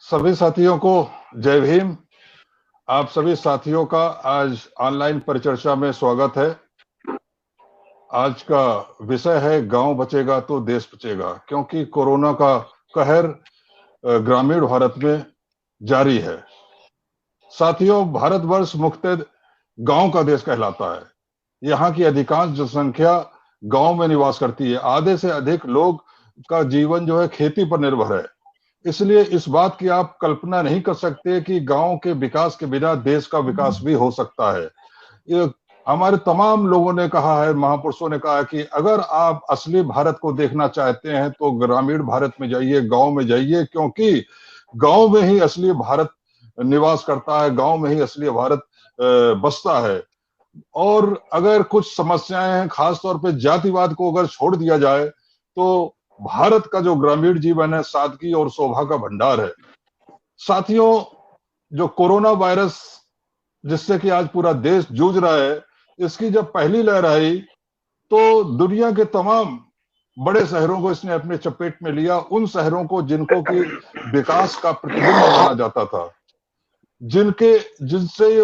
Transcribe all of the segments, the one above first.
सभी साथियों को जय भीम। आप सभी साथियों का आज ऑनलाइन परिचर्चा में स्वागत है। आज का विषय है गांव बचेगा तो देश बचेगा, क्योंकि कोरोना का कहर ग्रामीण भारत में जारी है। साथियों, भारतवर्ष मुख्यतः गांव का देश कहलाता है। यहाँ की अधिकांश जनसंख्या गांव में निवास करती है। आधे से अधिक लोग का जीवन जो है खेती पर निर्भर है। इसलिए इस बात की आप कल्पना नहीं कर सकते कि गांव के विकास के बिना देश का विकास भी हो सकता है। ये हमारे तमाम लोगों ने कहा है, महापुरुषों ने कहा है कि अगर आप असली भारत को देखना चाहते हैं तो ग्रामीण भारत में जाइए, गांव में जाइए, क्योंकि गांव में ही असली भारत निवास करता है, गांव में ही असली भारत बसता है। और अगर कुछ समस्याएं हैं, खासतौर पे जातिवाद को अगर छोड़ दिया जाए तो भारत का जो ग्रामीण जीवन है सादगी और शोभा का भंडार है। साथियों, जो कोरोना वायरस जिससे कि आज पूरा देश जूझ रहा है, इसकी जब पहली लहर आई तो दुनिया के तमाम बड़े शहरों को इसने अपने चपेट में लिया। उन शहरों को जिनको कि विकास का प्रतिबिंब माना जाता था, जिनसे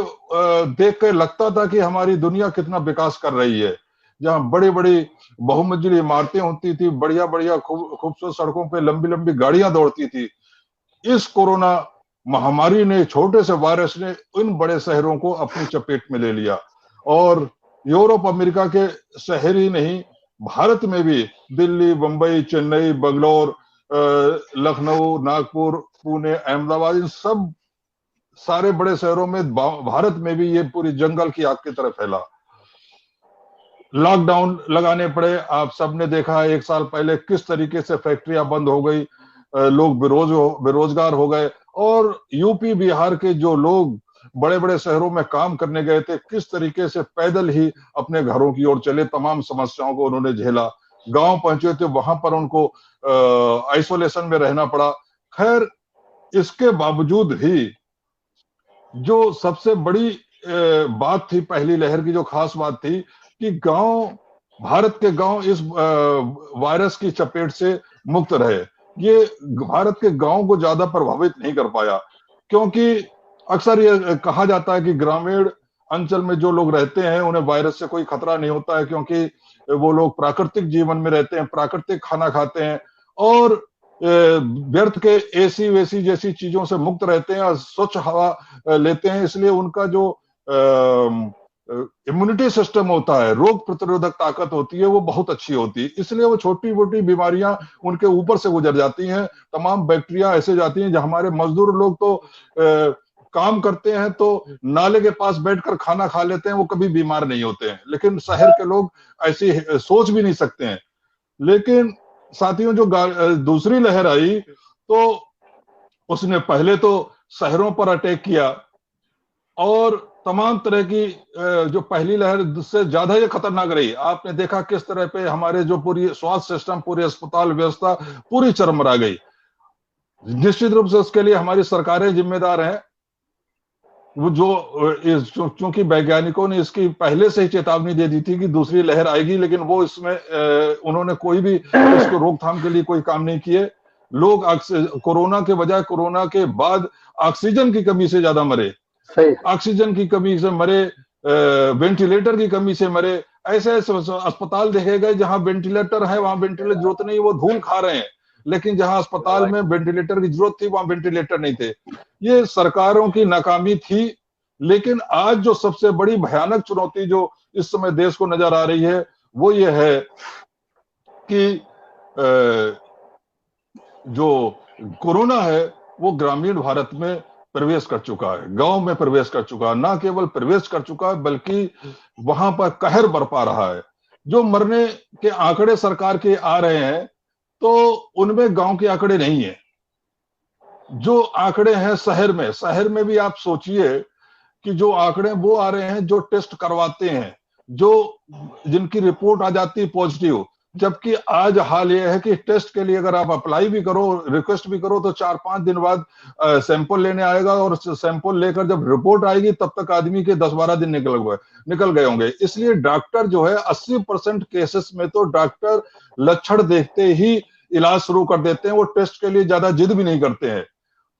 देख कर लगता था कि हमारी दुनिया कितना विकास कर रही है, जहां बड़ी बड़ी बहुमंजिली इमारतें होती थी, बढ़िया बढ़िया खूबसूरत सड़कों पे लंबी लंबी गाड़ियां दौड़ती थी। इस कोरोना महामारी ने, छोटे से वायरस ने इन बड़े शहरों को अपनी चपेट में ले लिया। और यूरोप अमेरिका के शहर ही नहीं, भारत में भी दिल्ली, मुंबई, चेन्नई, बंगलौर, लखनऊ, नागपुर, पुणे, अहमदाबाद, इन सब सारे बड़े शहरों में, भारत में भी ये पूरी जंगल की आग की तरह फैला। लॉकडाउन लगाने पड़े। आप सबने देखा है 1 साल पहले किस तरीके से फैक्ट्रियां बंद हो गई, लोग बेरोजगार हो गए। और यूपी बिहार के जो लोग बड़े बड़े शहरों में काम करने गए थे, किस तरीके से पैदल ही अपने घरों की ओर चले, तमाम समस्याओं को उन्होंने झेला। गांव पहुंचे थे, वहां पर उनको आइसोलेशन में रहना पड़ा। खैर, इसके बावजूद भी जो सबसे बड़ी बात थी, पहली लहर की जो खास बात थी कि गांव, भारत के गांव इस वायरस की चपेट से मुक्त रहे। ये भारत के गांव को ज्यादा प्रभावित नहीं कर पाया, क्योंकि अक्सर ये कहा जाता है कि ग्रामीण अंचल में जो लोग रहते हैं उन्हें वायरस से कोई खतरा नहीं होता है, क्योंकि वो लोग प्राकृतिक जीवन में रहते हैं, प्राकृतिक खाना खाते हैं और व्यर्थ के एसी वेसी जैसी चीजों से मुक्त रहते हैं और स्वच्छ हवा लेते हैं। इसलिए उनका जो इम्यूनिटी सिस्टम होता है, रोग प्रतिरोधक ताकत होती है, वो बहुत अच्छी होती है। इसलिए वो छोटी मोटी बीमारियां उनके ऊपर से गुजर जाती हैं। तमाम बैक्टीरिया ऐसे जाती हैं, जहां हमारे मजदूर लोग तो काम करते हैं तो नाले के पास बैठकर खाना खा लेते हैं, वो कभी बीमार नहीं होते हैं। लेकिन शहर के लोग ऐसी सोच भी नहीं सकते हैं। लेकिन साथियों, जो दूसरी लहर आई तो उसने पहले तो शहरों पर अटैक किया और तमाम तरह की जो पहली लहर से ज्यादा ये खतरनाक रही। आपने देखा किस तरह पे हमारे जो पूरी स्वास्थ्य सिस्टम, पूरी अस्पताल व्यवस्था पूरी चरमरा गई। निश्चित रूप से उसके लिए हमारी सरकारें जिम्मेदार हैं। वो जो चूंकि वैज्ञानिकों ने इसकी पहले से ही चेतावनी दे दी थी कि दूसरी लहर आएगी, लेकिन वो इसमें उन्होंने कोई भी इसको रोकथाम के लिए कोई काम नहीं किए। लोग कोरोना के बजाय कोरोना के बाद ऑक्सीजन की कमी से ज्यादा मरे, ऑक्सीजन की कमी से मरे, वेंटिलेटर की कमी से मरे। ऐसे ऐसे अस्पताल देखे गए जहां वेंटिलेटर है वहां वेंटिलेटर जरूरत नहीं, वो धूल खा रहे हैं। लेकिन जहां अस्पताल में वेंटिलेटर की जरूरत थी वहां वेंटिलेटर नहीं थे। ये सरकारों की नाकामी थी। लेकिन आज जो सबसे बड़ी भयानक चुनौती जो इस समय देश को नजर आ रही है वो ये है कि जो कोरोना है वो ग्रामीण भारत में प्रवेश कर चुका है, गांव में प्रवेश कर चुका है। ना केवल प्रवेश कर चुका है बल्कि वहां पर कहर बरपा रहा है। जो मरने के आंकड़े सरकार के आ रहे हैं तो उनमें गांव के आंकड़े नहीं है। जो आंकड़े हैं शहर में भी आप सोचिए कि जो आंकड़े वो आ रहे हैं जो टेस्ट करवाते हैं, जो जिनकी रिपोर्ट आ जाती है पॉजिटिव। जबकि आज हाल यह है कि टेस्ट के लिए अगर आप अप्लाई भी करो, रिक्वेस्ट भी करो, तो 4-5 दिन बाद सैंपल लेने आएगा और सैंपल लेकर जब रिपोर्ट आएगी तब तक आदमी के 10-12 दिन निकल गए होंगे। इसलिए डॉक्टर जो है 80% केसेस में तो डॉक्टर लक्षण देखते ही इलाज शुरू कर देते हैं, वो टेस्ट के लिए ज्यादा जिद भी नहीं करते हैं।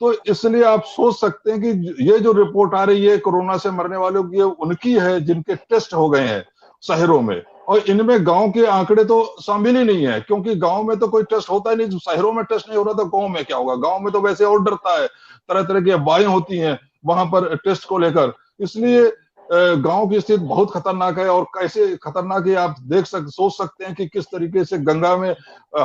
तो इसलिए आप सोच सकते हैं कि ये जो रिपोर्ट आ रही है कोरोना से मरने वालों की, उनकी है जिनके टेस्ट हो गए हैं शहरों में, और इनमें गांव के आंकड़े तो शामिल ही नहीं है, क्योंकि गांव में तो कोई टेस्ट होता ही नहीं। शहरों में टेस्ट नहीं हो रहा तो गांव में क्या होगा? गांव में तो वैसे और डरता है, तरह तरह की अफवाहें होती हैं वहां पर टेस्ट को लेकर। इसलिए गांव की स्थिति बहुत खतरनाक है। और कैसे खतरनाक है आप सोच सकते हैं कि किस तरीके से गंगा में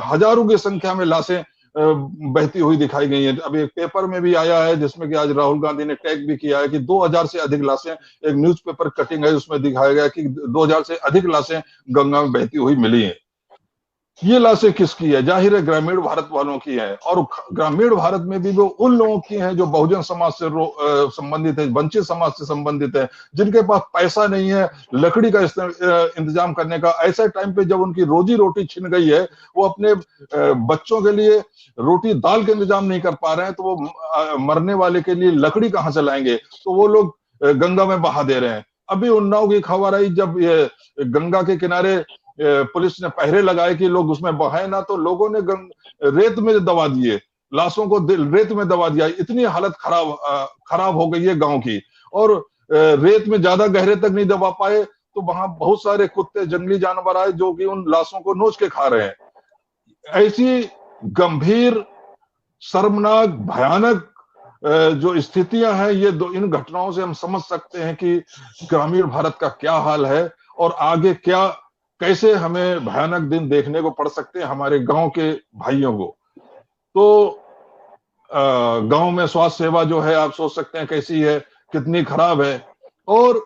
हजारों की संख्या में लाशें बहती हुई दिखाई गई है। अभी एक पेपर में भी आया है जिसमें कि आज राहुल गांधी ने टैग भी किया है कि 2000 से अधिक लाशें, एक न्यूज़पेपर कटिंग है उसमें दिखाया गया कि 2000 से अधिक लाशें गंगा में बहती हुई मिली हैं। ये लाशें किसकी है? जाहिर है ग्रामीण भारत वालों की है। और ग्रामीण भारत में भी वो उन लोगों की हैं जो बहुजन समाज से संबंधित है, वंचित समाज से संबंधित है, जिनके पास पैसा नहीं है लकड़ी का इंतजाम करने का। ऐसे टाइम पे जब उनकी रोजी रोटी छिन गई है, वो अपने बच्चों के लिए रोटी दाल के इंतजाम नहीं कर पा रहे हैं, तो वो मरने वाले के लिए लकड़ी कहां से लाएंगे? तो वो लोग गंगा में बहा दे रहे हैं। अभी उन्नाव की खबर आई, जब ये गंगा के किनारे पुलिस ने पहरे लगाए कि लोग उसमें बहाए ना, तो लोगों ने रेत में दबा दिए, लाशों को रेत में दबा दिया। इतनी हालत खराब हो गई है गांव की। और रेत में ज्यादा गहरे तक नहीं दबा पाए, तो वहां बहुत सारे कुत्ते, जंगली जानवर आए जो कि उन लाशों को नोच के खा रहे हैं। ऐसी गंभीर, शर्मनाक, भयानक जो स्थितियां हैं, ये इन घटनाओं से हम समझ सकते हैं कि ग्रामीण भारत का क्या हाल है और आगे क्या, कैसे हमें भयानक दिन देखने को पड़ सकते हैं हमारे गांव के भाइयों को। तो गांव में स्वास्थ्य सेवा जो है आप सोच सकते हैं कैसी है, कितनी खराब है। और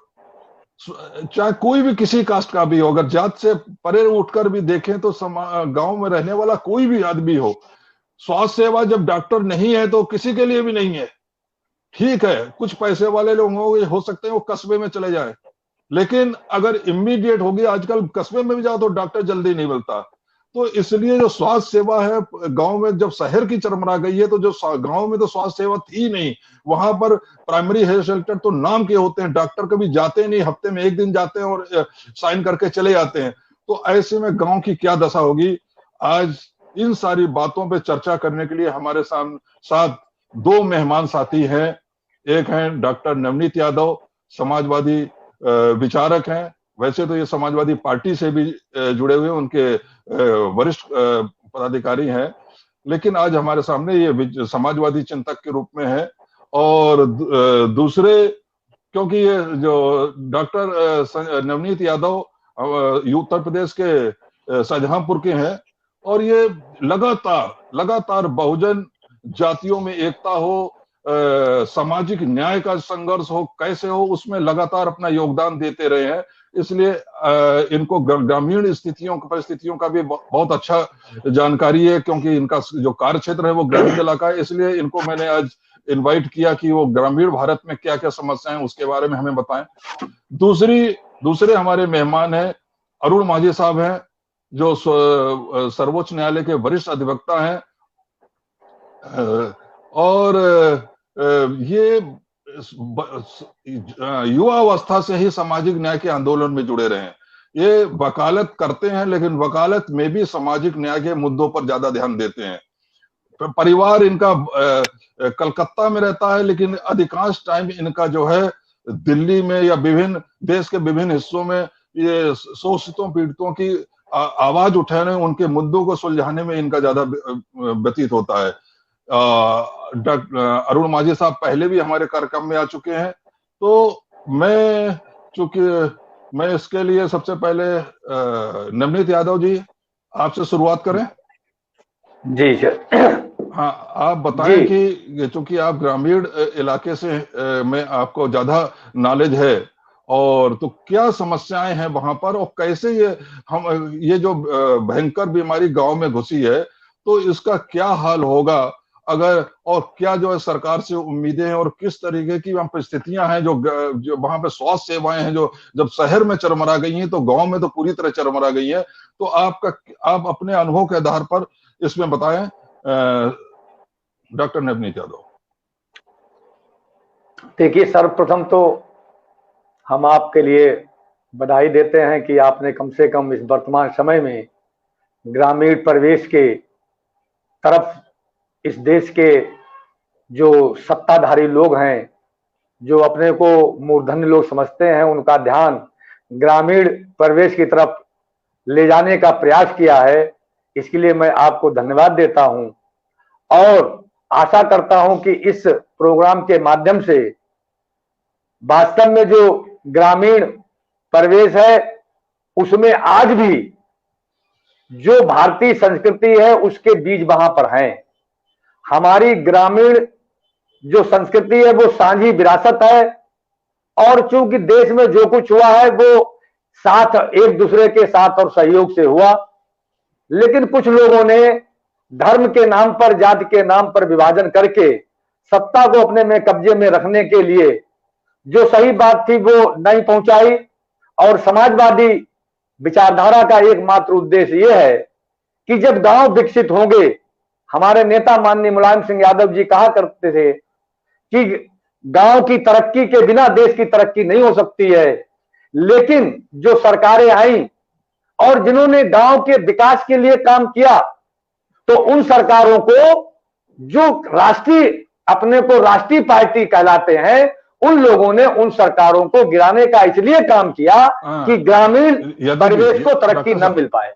चाहे कोई भी किसी कास्ट का भी हो, अगर जात से परे उठकर भी देखें तो गांव में रहने वाला कोई भी आदमी हो, स्वास्थ्य सेवा जब डॉक्टर नहीं है तो किसी के लिए भी नहीं है। ठीक है, कुछ पैसे वाले लोग हो सकते हैं वो कस्बे में चले जाए, लेकिन अगर इमीडिएट होगी, आजकल कस्बे में भी जाओ तो डॉक्टर जल्दी नहीं मिलता। तो इसलिए जो स्वास्थ्य सेवा है गांव में, जब शहर की चरमरा गई है, तो जो गांव में तो स्वास्थ्य सेवा थी नहीं। वहां पर प्राइमरी हेल्थ सेंटर तो नाम के होते हैं, डॉक्टर कभी जाते नहीं, हफ्ते में एक दिन जाते हैं और साइन करके चले जाते हैं। तो ऐसे में गांव की क्या दशा होगी? आज इन सारी बातों पर चर्चा करने के लिए हमारे साथ दो मेहमान साथी हैं। एक हैं डॉक्टर नवनीत यादव, समाजवादी विचारक हैं। वैसे तो ये समाजवादी पार्टी से भी जुड़े हुए, उनके वरिष्ठ पदाधिकारी हैं, लेकिन आज हमारे सामने ये समाजवादी चिंतक के रूप में है। और दूसरे, क्योंकि ये जो डॉक्टर नवनीत यादव उत्तर प्रदेश के शाहजहांपुर के हैं, और ये लगातार बहुजन जातियों में एकता हो, सामाजिक न्याय का संघर्ष हो, कैसे हो, उसमें लगातार अपना योगदान देते रहे हैं। इसलिए इनको ग्रामीण परिस्थितियों का भी बहुत अच्छा जानकारी है, क्योंकि इनका जो कार्य क्षेत्र है वो ग्रामीण इलाका है। इसलिए इनको मैंने आज इनवाइट किया कि वो ग्रामीण भारत में क्या क्या समस्याएं हैं उसके बारे में हमें बताएं। दूसरे हमारे मेहमान हैं अरुण माझी साहब हैं, जो सर्वोच्च न्यायालय के वरिष्ठ अधिवक्ता हैं, और ये युवा अवस्था से ही सामाजिक न्याय के आंदोलन में जुड़े रहे हैं। ये वकालत करते हैं, लेकिन वकालत में भी सामाजिक न्याय के मुद्दों पर ज्यादा ध्यान देते हैं। परिवार इनका कलकत्ता में रहता है, लेकिन अधिकांश टाइम इनका जो है दिल्ली में या देश के विभिन्न हिस्सों में ये शोषितों पीड़ितों की आवाज उठाने, उनके मुद्दों को सुलझाने में इनका ज्यादा व्यतीत होता है। अरुण माझी साहब पहले भी हमारे कार्यक्रम में आ चुके हैं, तो मैं इसके लिए सबसे पहले नवनीत यादव जी आपसे शुरुआत करें। जी सर। हाँ, आप बताएं कि चूंकि आप ग्रामीण इलाके से में आपको ज्यादा नॉलेज है, और तो क्या समस्याएं हैं वहां पर, और कैसे ये जो भयंकर बीमारी गांव में घुसी है, तो इसका क्या हाल होगा अगर, और क्या जो है सरकार से उम्मीदें हैं, और किस तरीके की वहां परिस्थितियां हैं जो वहां पे स्वास्थ्य सेवाएं हैं जो जब शहर में चरमरा गई हैं, तो गांव में तो पूरी तरह चरमरा गई है। तो आप अपने अनुभव के आधार पर इसमें बताएं डॉक्टर नवनीत यादव। देखिए, सर्वप्रथम तो हम आपके लिए बधाई देते हैं कि आपने कम से कम इस वर्तमान समय में ग्रामीण परिवेश के तरफ इस देश के जो सत्ताधारी लोग हैं, जो अपने को मूर्धन्य लोग समझते हैं, उनका ध्यान ग्रामीण परिवेश की तरफ ले जाने का प्रयास किया है। इसके लिए मैं आपको धन्यवाद देता हूं और आशा करता हूं कि इस प्रोग्राम के माध्यम से वास्तव में जो ग्रामीण परिवेश है उसमें आज भी जो भारतीय संस्कृति है उसके बीज वहां पर हैं। हमारी ग्रामीण जो संस्कृति है वो साझी विरासत है और चूंकि देश में जो कुछ हुआ है वो साथ एक दूसरे के साथ और सहयोग से हुआ, लेकिन कुछ लोगों ने धर्म के नाम पर, जाति के नाम पर विभाजन करके सत्ता को अपने में कब्जे में रखने के लिए जो सही बात थी वो नहीं पहुंचाई। और समाजवादी विचारधारा का एकमात्र उद्देश्य यह है कि जब गांव विकसित होंगे, हमारे नेता माननीय मुलायम सिंह यादव जी कहा करते थे कि गांव की तरक्की के बिना देश की तरक्की नहीं हो सकती है। लेकिन जो सरकारें आई और जिन्होंने गांव के विकास के लिए काम किया, तो उन सरकारों को जो राष्ट्रीय, अपने को राष्ट्रीय पार्टी कहलाते हैं, उन लोगों ने उन सरकारों को गिराने का इसलिए काम किया कि ग्रामीण परिवेश को तरक्की न मिल पाए।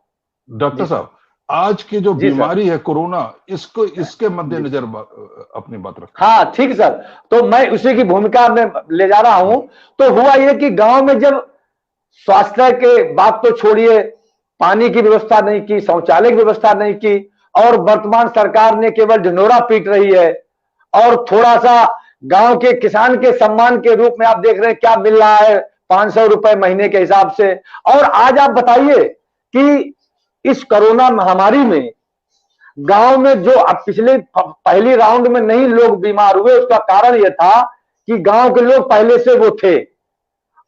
डॉक्टर साहब, आज की जो बीमारी है कोरोना, इसको इसके मद्देनजर अपनी बात रखें। हाँ ठीक सर, तो मैं उसी की भूमिका में ले जा रहा हूं। तो हुआ यह कि गांव में जब स्वास्थ्य के बात तो छोड़िए, पानी की व्यवस्था नहीं की, शौचालय की व्यवस्था नहीं की, और वर्तमान सरकार ने केवल ढिंढोरा पीट रही है और थोड़ा सा गांव के किसान के सम्मान के रूप में आप देख रहे हैं क्या मिल रहा है, 500 रुपए महीने के हिसाब से। और आज आप बताइए कि इस कोरोना महामारी में गांव में जो अब पिछले पहली राउंड में नहीं लोग बीमार हुए, उसका कारण यह था कि गांव के लोग पहले से वो थे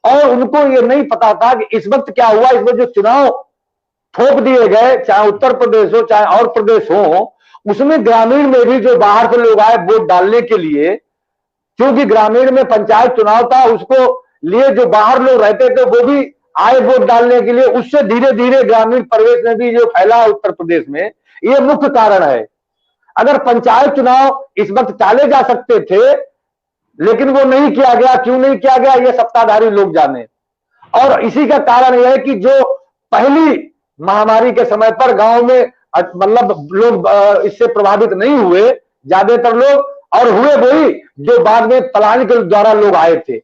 और उनको ये नहीं पता था कि इस वक्त क्या हुआ। इसमें जो चुनाव थोप दिए गए, चाहे उत्तर प्रदेश हो चाहे और प्रदेश हो, उसमें ग्रामीण में भी जो बाहर से लोग आए वोट डालने के लिए, क्योंकि ग्रामीण में पंचायत चुनाव था, उसको लिए जो बाहर लोग रहते थे वो भी आए वोट डालने के लिए। उससे धीरे धीरे ग्रामीण परिवेश में भी जो फैला उत्तर प्रदेश में, ये मुख्य कारण है। अगर पंचायत चुनाव इस वक्त टाले जा सकते थे, लेकिन वो नहीं किया गया। क्यों नहीं किया गया, ये सत्ताधारी लोग जाने। और इसी का कारण यह है कि जो पहली महामारी के समय पर गांव में मतलब लोग इससे प्रभावित नहीं हुए ज्यादातर लोग, और हुए वही जो बाद में पलायन के द्वारा लोग आए थे।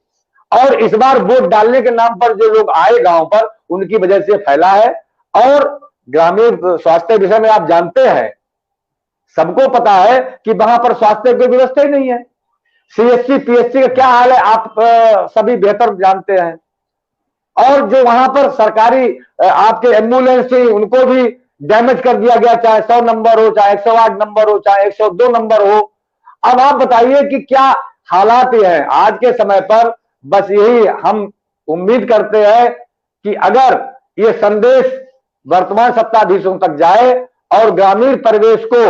और इस बार वोट डालने के नाम पर जो लोग आए गांव पर, उनकी वजह से फैला है। और ग्रामीण स्वास्थ्य विषय में आप जानते हैं, सबको पता है कि वहां पर स्वास्थ्य की व्यवस्था ही नहीं है। सीएचसी पीएचसी का क्या हाल है आप सभी बेहतर जानते हैं। और जो वहां पर सरकारी आपके एम्बुलेंस थी, उनको भी डैमेज कर दिया गया, चाहे 100 नंबर हो, चाहे 108 नंबर हो, चाहे 102 नंबर हो। अब आप बताइए कि क्या हालात ये हैं आज के समय पर। बस यही हम उम्मीद करते हैं कि अगर ये संदेश वर्तमान सत्ताधीशों तक जाए और ग्रामीण परिवेश को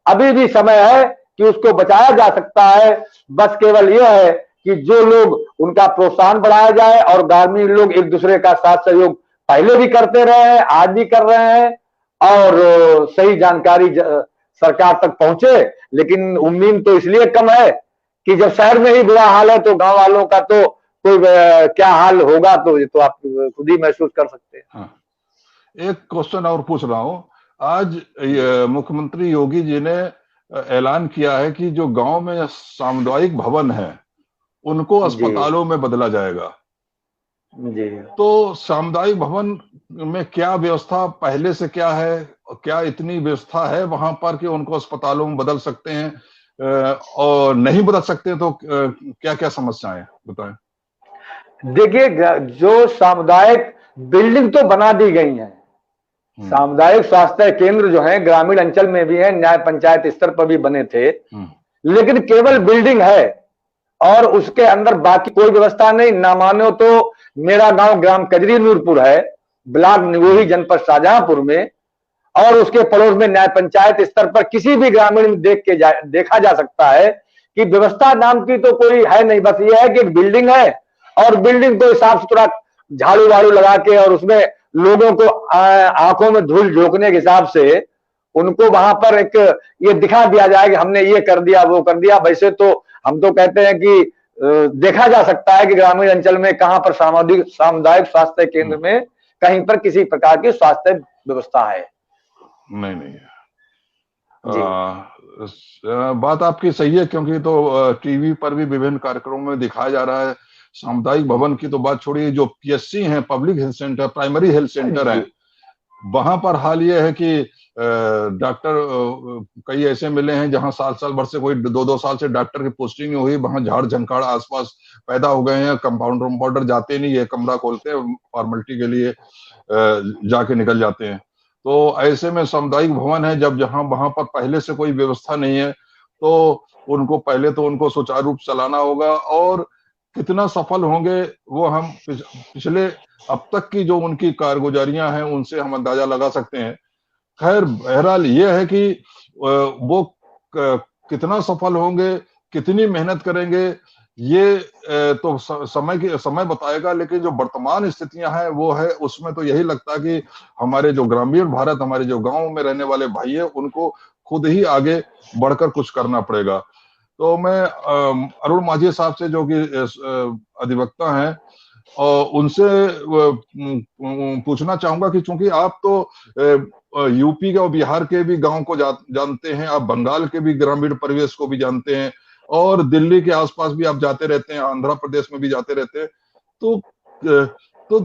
अभी भी समय है कि उसको बचाया जा सकता है। बस केवल यह है कि जो लोग उनका प्रोत्साहन बढ़ाया जाए और ग्रामीण लोग एक दूसरे का साथ सहयोग पहले भी करते रहे हैं, आज भी कर रहे हैं, और सही जानकारी सरकार तक पहुंचे। लेकिन उम्मीद तो इसलिए कम है कि जब शहर में ही बुरा हाल है तो गांव वालों का तो कोई क्या हाल होगा, तो ये तो आप खुद ही महसूस कर सकते हैं। हाँ। एक क्वेश्चन और पूछ रहा हूं। आज मुख्यमंत्री योगी जी ने ऐलान किया है कि जो गांव में सामुदायिक भवन है उनको अस्पतालों में बदला जाएगा जी। तो सामुदायिक भवन में क्या व्यवस्था पहले से क्या है, क्या इतनी व्यवस्था है वहां पर कि उनको अस्पतालों में बदल सकते हैं, और नहीं बदल सकते तो क्या क्या समस्याएं बताएं। देखिए, जो सामुदायिक बिल्डिंग तो बना दी गई है, सामुदायिक स्वास्थ्य केंद्र जो है ग्रामीण अंचल में भी है, न्याय पंचायत स्तर पर भी बने थे, लेकिन केवल बिल्डिंग है और उसके अंदर बाकी कोई व्यवस्था नहीं। ना मानो तो मेरा गांव ग्राम कजरी नूरपुर है, ब्लॉक निगोही, जनपद शाहजहांपुर में, और उसके पड़ोस में न्याय पंचायत स्तर पर किसी भी ग्रामीण में देखा जा सकता है कि व्यवस्था नाम की तो कोई है नहीं। बस ये है कि एक बिल्डिंग है और बिल्डिंग को साफ सुथरा झाड़ू वाड़ू लगा के और उसमें लोगों को आंखों में धूल झोंकने के हिसाब से उनको वहां पर एक ये दिखा दिया जाए कि हमने ये कर दिया वो कर दिया। वैसे तो हम तो कहते हैं कि देखा जा सकता है कि ग्रामीण अंचल में कहां पर सामुदायिक स्वास्थ्य केंद्र में कहीं पर किसी प्रकार की स्वास्थ्य व्यवस्था है। नहीं नहीं। जी बात आपकी सही है, क्योंकि तो टीवी पर भी विभिन्न कार्यक्रमों में दिखाया जा रहा है। सामुदायिक भवन की तो बात छोड़िए, जो पीएचसी हैं, public health centre, primary health centre है, वहां पर हाल ये है कि डॉक्टर कई ऐसे मिले हैं जहां साल साल भर से कोई 2-2 साल से डॉक्टर की पोस्टिंग नहीं हुई, वहां झाड़ झंकाड़ आसपास पैदा हो गए हैं। कंपाउंडर जाते नहीं है, कमरा खोलते हैं फॉर्मेलिटी के लिए, जाके निकल जाते हैं। तो ऐसे में सामुदायिक भवन है जब जहां वहां पर पहले से कोई व्यवस्था नहीं है, तो उनको पहले तो उनको सुचारू रूप चलाना होगा, और कितना सफल होंगे वो हम पिछले अब तक की जो उनकी कारगुजारियां हैं उनसे हम अंदाजा लगा सकते हैं। खैर, बहरहाल ये है कि वो कितना सफल होंगे, कितनी मेहनत करेंगे, ये तो समय बताएगा। लेकिन जो वर्तमान स्थितियां हैं वो है, उसमें तो यही लगता है कि हमारे जो ग्रामीण भारत, हमारे जो गांव में रहने वाले भाई है, उनको खुद ही आगे बढ़कर कुछ करना पड़ेगा। तो मैं अरुण माझी साहब से, जो कि अधिवक्ता हैं, और उनसे पूछना चाहूंगा कि चूंकि आप तो यूपी के और बिहार के भी गांव को जानते हैं, आप बंगाल के भी ग्रामीण परिवेश को भी जानते हैं, और दिल्ली के आसपास भी आप जाते रहते हैं, आंध्र प्रदेश में भी जाते रहते हैं। तो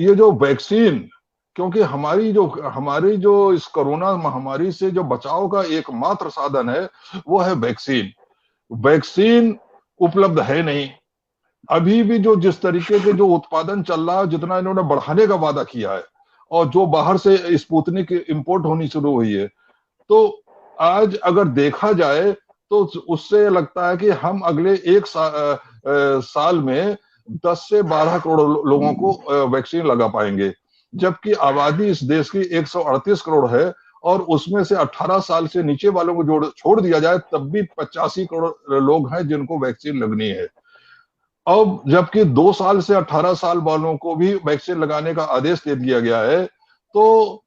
ये जो वैक्सीन, क्योंकि हमारी जो इस कोरोना महामारी से जो बचाव का एकमात्र साधन है वो है वैक्सीन। वैक्सीन उपलब्ध है नहीं अभी भी। जो जिस तरीके के जो उत्पादन चल रहा है, जितना इन्होंने बढ़ाने का वादा किया है, और जो बाहर से स्पुतनिक इंपोर्ट होनी शुरू हुई है, तो आज अगर देखा जाए तो उससे लगता है कि हम अगले एक साल में 10 से 12 करोड़ लोगों को वैक्सीन लगा पाएंगे, जबकि आबादी इस देश की 138 करोड़ है, और उसमें से 18 साल से नीचे वालों को छोड़ दिया जाए तब भी 85 करोड़ लोग हैं जिनको वैक्सीन लगनी है। अब जबकि 2 साल से 18 साल वालों को भी वैक्सीन लगाने का आदेश दे दिया गया है, तो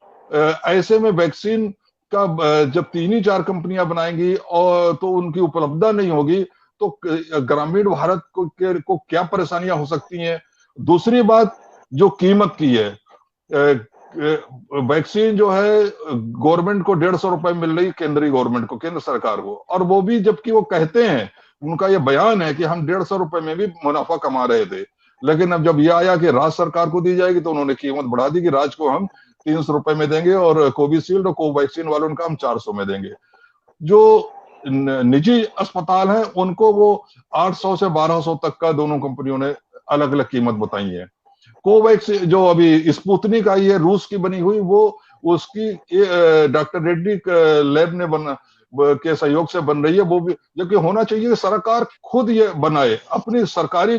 ऐसे में वैक्सीन का जब 3 ही 4 कंपनियां बनाएंगी और तो उनकी उपलब्धता नहीं होगी, तो ग्रामीण भारत को क्या परेशानियां हो सकती हैं। दूसरी बात जो कीमत की है, वैक्सीन जो है गवर्नमेंट को 150 रुपए मिल रही, केंद्रीय गवर्नमेंट को, केंद्र सरकार को, और वो भी जबकि वो कहते हैं, उनका ये बयान है कि हम 150 रुपए में भी मुनाफा कमा रहे थे। लेकिन अब जब ये आया कि राज्य सरकार को दी जाएगी, तो उन्होंने कीमत बढ़ा दी कि राज्य को हम 300 रुपए में देंगे, और कोविशील्ड और कोवैक्सीन वालों का हम 400 में देंगे। जो निजी अस्पताल हैं उनको वो 800 से 1200 तक का दोनों कंपनियों ने अलग अलग कीमत बताई है। कोवैक्स जो अभी स्पुतनिक आई है रूस की बनी हुई, वो उसकी डॉक्टर रेड्डी लैब ने के सहयोग से बन रही है। वो भी जबकि होना चाहिए सरकार खुद ये बनाए, अपनी सरकारी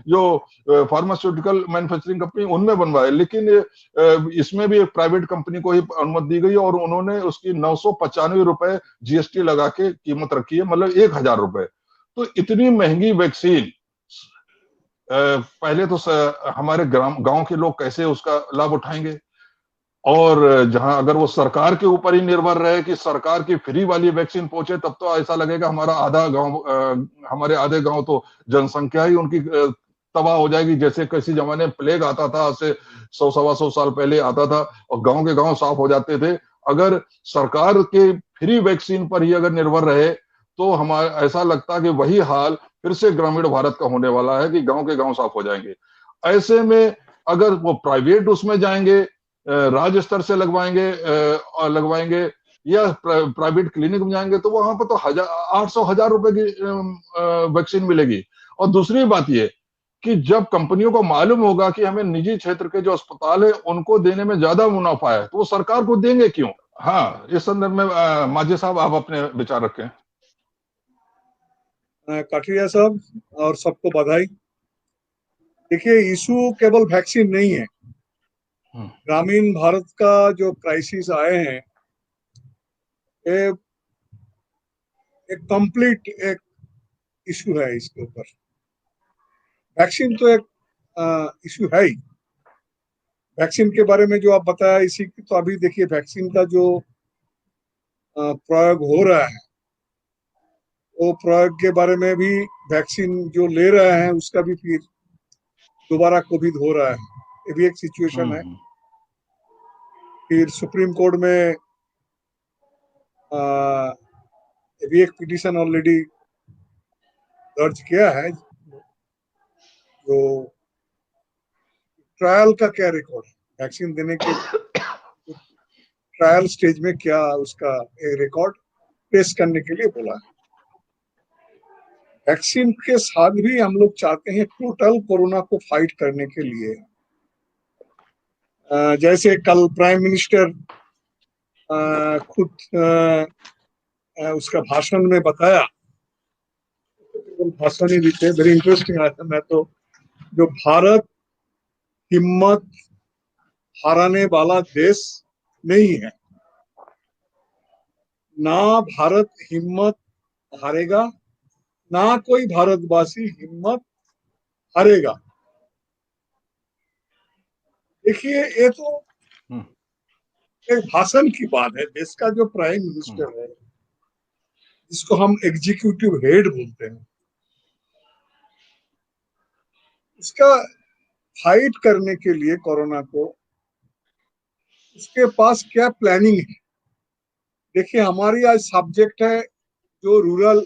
जो फार्मास्यूटिकल मैन्युफैक्चरिंग कंपनी उनमें बनवाए, लेकिन इसमें भी एक प्राइवेट कंपनी को ही अनुमति दी गई, और उन्होंने उसकी 995 रुपए जीएसटी लगा के कीमत रखी है, मतलब 1000 रुपए। तो इतनी महंगी वैक्सीन पहले तो हमारे गांव के लोग कैसे उसका लाभ उठाएंगे, और जहां अगर वो सरकार के ऊपर ही निर्भर रहे कि सरकार की फ्री वाली वैक्सीन पहुंचे, तब तो ऐसा लगेगा हमारा आधा गांव, हमारे आधे गांव तो जनसंख्या ही उनकी तबाह हो जाएगी। जैसे किसी जमाने में प्लेग आता था, आज से 100-125 साल पहले आता था, और गांव के गांव साफ हो जाते थे। अगर सरकार के फ्री वैक्सीन पर ही अगर निर्भर रहे, तो हमारा ऐसा लगता है कि वही हाल फिर से ग्रामीण भारत का होने वाला है कि गांव के गांव साफ हो जाएंगे। ऐसे में अगर वो प्राइवेट उसमें जाएंगे, राज्य स्तर से लगवाएंगे या प्राइवेट क्लिनिक में जाएंगे, तो वहां पर तो 800-1000 रुपए की वैक्सीन मिलेगी। और दूसरी बात ये कि जब कंपनियों को मालूम होगा कि हमें निजी क्षेत्र के जो अस्पताल है उनको देने में ज्यादा मुनाफा है, तो वो सरकार को देंगे क्यों। हाँ, इस संदर्भ में माझी साहब आप अपने विचार रखें। कठरिया साहब और सबको बधाई। देखिए, इशू केवल वैक्सीन नहीं है, ग्रामीण भारत का जो क्राइसिस आए हैं, एक कंप्लीट एक इशू है। इसके ऊपर वैक्सीन तो एक इशू है ही। वैक्सीन के बारे में जो आप बताया, इसी की तो अभी देखिए वैक्सीन का जो प्रयोग हो रहा है, वो प्रयोग के बारे में भी वैक्सीन जो ले रहे हैं उसका भी फिर दोबारा कोविड हो रहा है, ये भी एक सिचुएशन है। फिर सुप्रीम कोर्ट में ये भी एक पिटीशन ऑलरेडी दर्ज किया है, जो ट्रायल का क्या रिकॉर्ड है, वैक्सीन देने के ट्रायल स्टेज में क्या उसका रिकॉर्ड पेश करने के लिए बोला है। वैक्सीन के साथ भी हम लोग चाहते हैं टोटल कोरोना को फाइट करने के लिए, जैसे कल प्राइम मिनिस्टर खुद उसका भाषण में बताया, भाषण ही भी थे, वेरी इंटरेस्टिंग आया था। मैं तो जो भारत हिम्मत हारने वाला देश नहीं है, ना भारत हिम्मत हारेगा, ना कोई भारतवासी हिम्मत हारेगा। देखिए, ये तो एक भाषण की बात है। देश का जो प्राइम मिनिस्टर है, जिसको हम एग्जीक्यूटिव हेड बोलते हैं, उसका फाइट करने के लिए कोरोना को, उसके पास क्या प्लानिंग है। देखिए, हमारी आज सब्जेक्ट है जो रूरल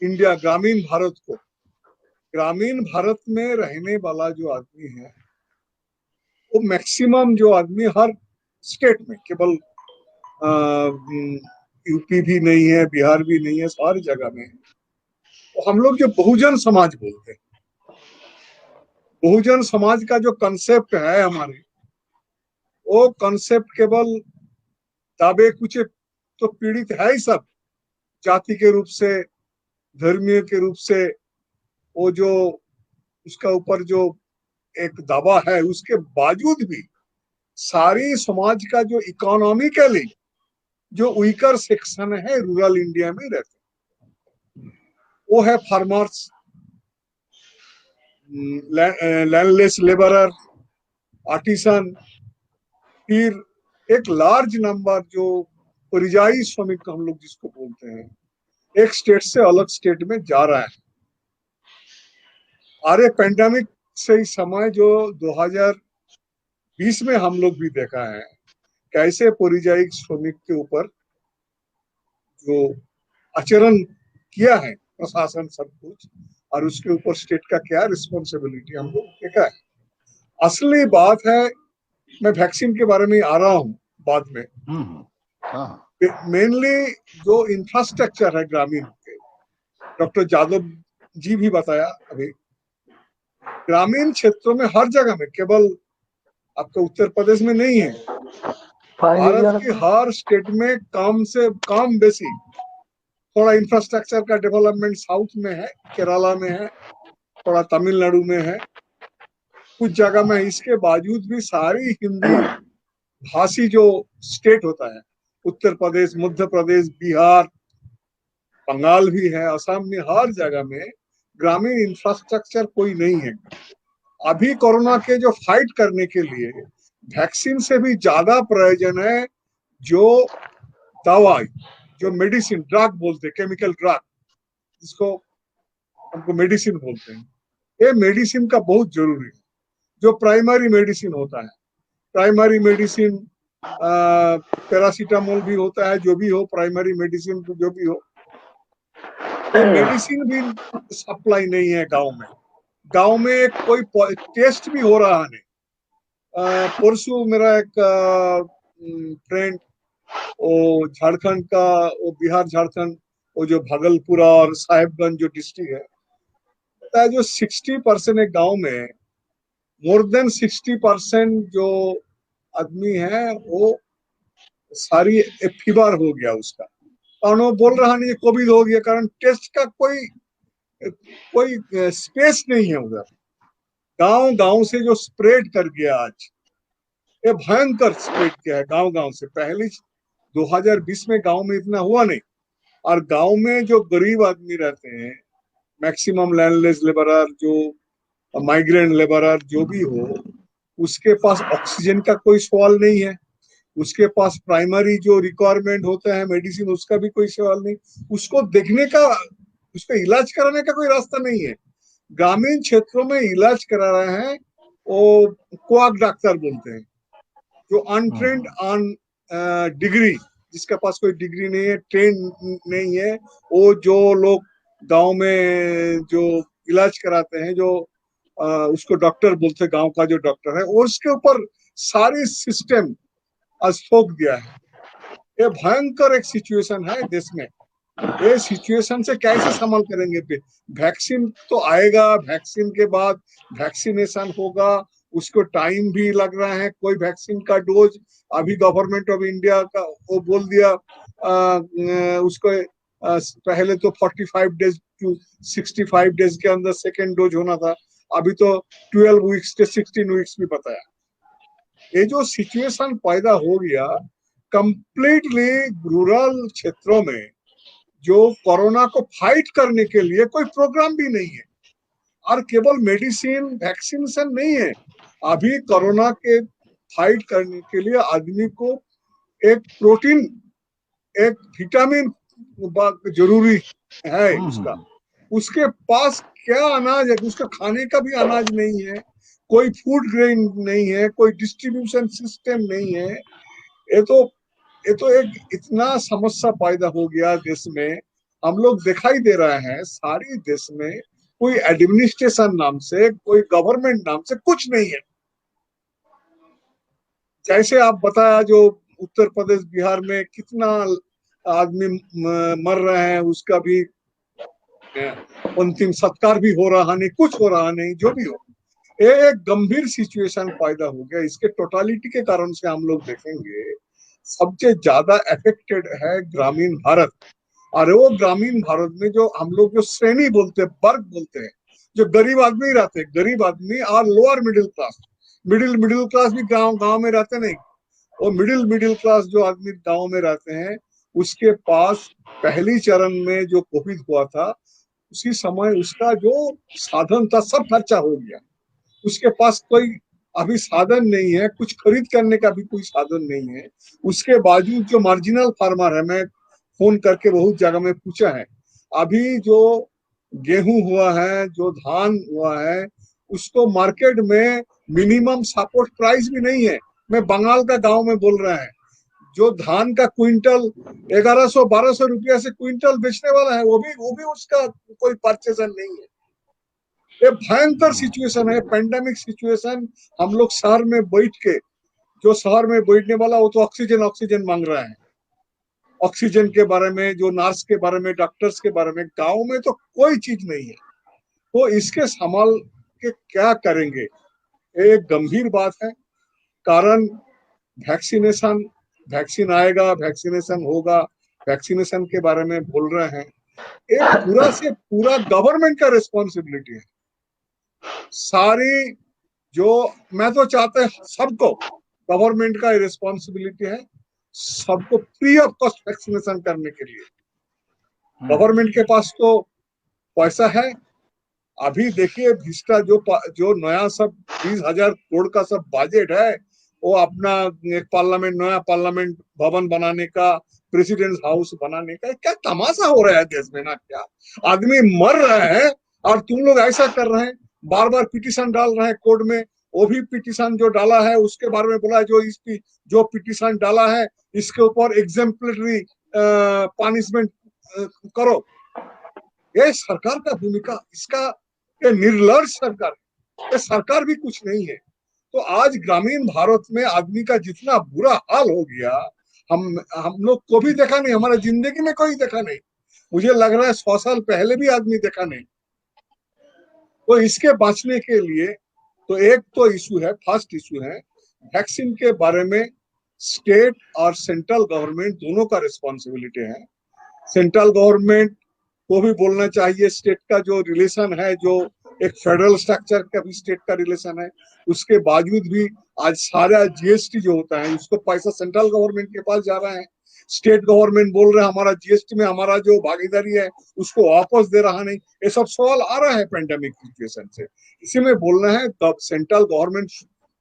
इंडिया, ग्रामीण भारत को, ग्रामीण भारत में रहने वाला जो आदमी है, वो मैक्सिमम जो आदमी हर स्टेट में, केवल यूपी भी नहीं है, बिहार भी नहीं है, सारी जगह में, तो हम लोग जो बहुजन समाज बोलते हैं, बहुजन समाज का जो कंसेप्ट है हमारे, वो कंसेप्ट केवल दाबे कुचे तो पीड़ित है ही सब, जाति के रूप से, धर्मीय के रूप से, वो जो उसका ऊपर जो एक दावा है, उसके बावजूद भी सारी समाज का जो इकोनॉमिकली जो वीकर सेक्शन है रूरल इंडिया में रहते, वो है फार्मर्स, लैंडलेस लेबरर, आर्टिसन, फिर एक लार्ज नंबर जो परिजाई श्रमिक हम लोग जिसको बोलते हैं, एक स्टेट से अलग स्टेट में जा रहा है। अरे पेंडेमिक से समय जो 2020 में हम लोग भी देखा है, कैसे परिजाई श्रमिक के ऊपर जो आचरण किया है प्रशासन सब कुछ, और उसके ऊपर स्टेट का क्या रिस्पॉन्सिबिलिटी हम लोग देखा है। असली बात है, मैं वैक्सीन के बारे में आ रहा हूँ बाद में। मेनली जो इंफ्रास्ट्रक्चर है ग्रामीण के, डॉक्टर यादव जी भी बताया अभी, ग्रामीण क्षेत्रों में हर जगह में, केवल आपका उत्तर प्रदेश में नहीं है, भारत की हर स्टेट में कम से कम बेसी थोड़ा इंफ्रास्ट्रक्चर का डेवलपमेंट साउथ में है, केरला में है, थोड़ा तमिलनाडु में है, कुछ जगह में। इसके बावजूद भी सारी हिंदी भाषी जो स्टेट होता है, उत्तर प्रदेश, मध्य प्रदेश, बिहार, बंगाल भी है, असम में, हर जगह में ग्रामीण इंफ्रास्ट्रक्चर कोई नहीं है। अभी कोरोना के जो फाइट करने के लिए वैक्सीन से भी ज्यादा प्रयोजन है जो दवाई, जो मेडिसिन, ड्रग बोलते हैं, केमिकल ड्रग, जिसको हमको मेडिसिन बोलते हैं। ये मेडिसिन का बहुत जरूरी है, जो प्राइमरी मेडिसिन होता है। प्राइमरी मेडिसिन पैरासीटामोल भी होता है, जो भी हो, प्राइमरी मेडिसिन जो भी हो, मेडिसिन भी सप्लाई नहीं है गांव में। गांव में कोई टेस्ट भी हो रहा नहीं। परसों मेरा एक फ्रेंड, वो झारखंड का, वो बिहार झारखंड, वो जो भागलपुर और साहेबगंज जो डिस्ट्रिक्ट है, बताया जो 60% एक गांव में, मोर देन 60% जो आदमी है वो सारी फीवर हो गया उसका, और वो बोल रहा नहीं कोविड हो गया, कारण टेस्ट का कोई स्पेस नहीं है उधर। गांव गांव से जो स्प्रेड कर गया आज, ये भयंकर स्प्रेड किया है गांव गांव से। पहले 2020 में गांव में इतना हुआ नहीं, और गांव में जो गरीब आदमी रहते हैं, मैक्सिमम लैंडलेस लेबरर, जो माइग्रेंट लेबरर जो भी हो, उसके पास ऑक्सीजन का कोई सवाल नहीं है। उसके पास प्राइमरी जो रिक्वायरमेंट होता है मेडिसिन, उसका भी कोई सवाल नहीं, उसको देखने का, उसका इलाज कराने का कोई रास्ता नहीं है। ग्रामीण क्षेत्रों में इलाज करा रहे हैं वो क्वाक डॉक्टर बोलते हैं, जो अनट्रेंड ऑन डिग्री, जिसके पास कोई डिग्री नहीं है, ट्रेन नहीं है, वो जो लोग गांव में जो इलाज कराते हैं, जो उसको डॉक्टर बोलते हैं, गांव का जो डॉक्टर है, और उसके ऊपर सारी सिस्टम आज थोप दिया है। ये भयंकर एक सिचुएशन है देश में। ये सिचुएशन से कैसे संभाल करेंगे? पे वैक्सीन तो आएगा, वैक्सीन के बाद वैक्सीनेशन होगा, उसको टाइम भी लग रहा है। कोई वैक्सीन का डोज अभी गवर्नमेंट ऑफ इंडिया का वो बोल दिया उसको पहले तो 45 डेज टू 65 डेज के अंदर सेकेंड डोज होना था, अभी तो 12 वीक्स से 16 वीक्स भी बताया। ये जो सिचुएशन पैदा हो गया कंप्लीटली रूरल क्षेत्रों में, जो कोरोना को फाइट करने के लिए कोई प्रोग्राम भी नहीं है, और केवल मेडिसिन वैक्सीनेशन नहीं है, अभी कोरोना के फाइट करने के लिए आदमी को एक प्रोटीन, एक विटामिन जरूरी है उसका। उसके पास क्या अनाज है? उसका खाने का भी अनाज नहीं है, कोई फूड ग्रेन नहीं है, कोई डिस्ट्रीब्यूशन सिस्टम नहीं है। ये तो एक इतना समस्या पैदा हो गया देश में। हम लोग दिखाई दे रहे हैं सारी देश में कोई एडमिनिस्ट्रेशन नाम से, कोई गवर्नमेंट नाम से कुछ नहीं है। जैसे आप बताया, जो उत्तर प्रदेश बिहार में कितना आदमी मर रहे हैं, उसका भी अंतिम संस्कार भी हो रहा नहीं, कुछ हो रहा नहीं, जो भी हो। ये एक गंभीर सिचुएशन पैदा हो गया। इसके टोटालिटी के कारण से हम लोग देखेंगे सबसे ज्यादा अफेक्टेड है ग्रामीण भारत। और वो ग्रामीण भारत में जो हम लोग जो श्रेणी बोलते हैं, वर्ग बोलते हैं, जो गरीब आदमी रहते हैं, गरीब आदमी और lower middle class, middle class भी गांव में रहते नहीं, वो मिडिल क्लास जो आदमी गांव में रहते हैं, उसके पास पहली चरण में जो कोविड हुआ था, उसी समय उसका जो साधन था सब खर्चा हो गया। उसके पास कोई अभी साधन नहीं है, कुछ खरीद करने का भी कोई साधन नहीं है। उसके बावजूद जो मार्जिनल फार्मर है, मैं फोन करके बहुत जगह में पूछा है, अभी जो गेहूं हुआ है, जो धान हुआ है, उसको मार्केट में मिनिमम सपोर्ट प्राइस भी नहीं है। मैं बंगाल का गांव में बोल रहा है, जो धान का क्विंटल 1100-1200 रुपया से क्विंटल बेचने वाला है, वो भी उसका कोई परचेजर नहीं है। ये भयंकर सिचुएशन है, पेंडेमिक सिचुएशन। हम लोग शहर में बैठ के, जो शहर में बैठने वाला वो तो ऑक्सीजन मांग रहा है, ऑक्सीजन के बारे में, जो नर्स के बारे में, डॉक्टर्स के बारे में। गांव में तो कोई चीज नहीं है। तो इसके संभाल के क्या करेंगे? एक गंभीर बात है। कारण वैक्सीन आएगा, वैक्सीनेशन होगा, वैक्सीनेशन के बारे में बोल रहे हैं। एक पूरा से पूरा गवर्नमेंट का रिस्पॉन्सिबिलिटी है। सारी जो मैं तो चाहते हैं सबको, गवर्नमेंट का रिस्पॉन्सिबिलिटी है सबको फ्री ऑफ कॉस्ट वैक्सीनेशन करने के लिए। गवर्नमेंट के पास तो पैसा है। अभी देखिए भिस्टा जो नया सब 20,000 करोड़ का सब बजट है, वो अपना एक नया पार्लियामेंट भवन बनाने का, प्रेसिडेंट हाउस बनाने का, क्या तमाशा हो रहा है देश में ना? क्या आदमी मर रहे हैं और तुम लोग ऐसा कर रहे हैं, बार बार पिटीशन डाल रहे हैं कोर्ट में। वो भी पिटीशन जो डाला है उसके बारे में बोला है, जो पिटीशन डाला है इसके ऊपर एग्जेम्पलरी पनिशमेंट करो। ये सरकार का भूमिका, इसका ये निर्लज सरकार, ये सरकार भी कुछ नहीं है। तो आज ग्रामीण भारत में आदमी का जितना बुरा हाल हो गया, हम लोग को भी देखा नहीं, हमारे जिंदगी में कोई देखा नहीं। मुझे लग रहा है 100 साल पहले भी आदमी देखा नहीं। तो इसके बचने के लिए तो एक तो इशू है, फर्स्ट इशू है वैक्सीन के बारे में स्टेट और सेंट्रल गवर्नमेंट दोनों का रिस्पॉन्सिबिलिटी है। सेंट्रल गवर्नमेंट को भी बोलना चाहिए, स्टेट का जो रिलेशन है, जो एक फेडरल स्ट्रक्चर का भी स्टेट का रिलेशन है, उसके बावजूद भी आज सारा जीएसटी जो होता है उसको पैसा सेंट्रल गवर्नमेंट के पास जा रहा है। स्टेट गवर्नमेंट बोल रहे हैं हमारा जीएसटी में हमारा जो भागीदारी है उसको वापस दे रहा नहीं। ये सब सवाल आ रहा है पेंडेमिक सिचुएशन से। इसी में बोलना है तब सेंट्रल गवर्नमेंट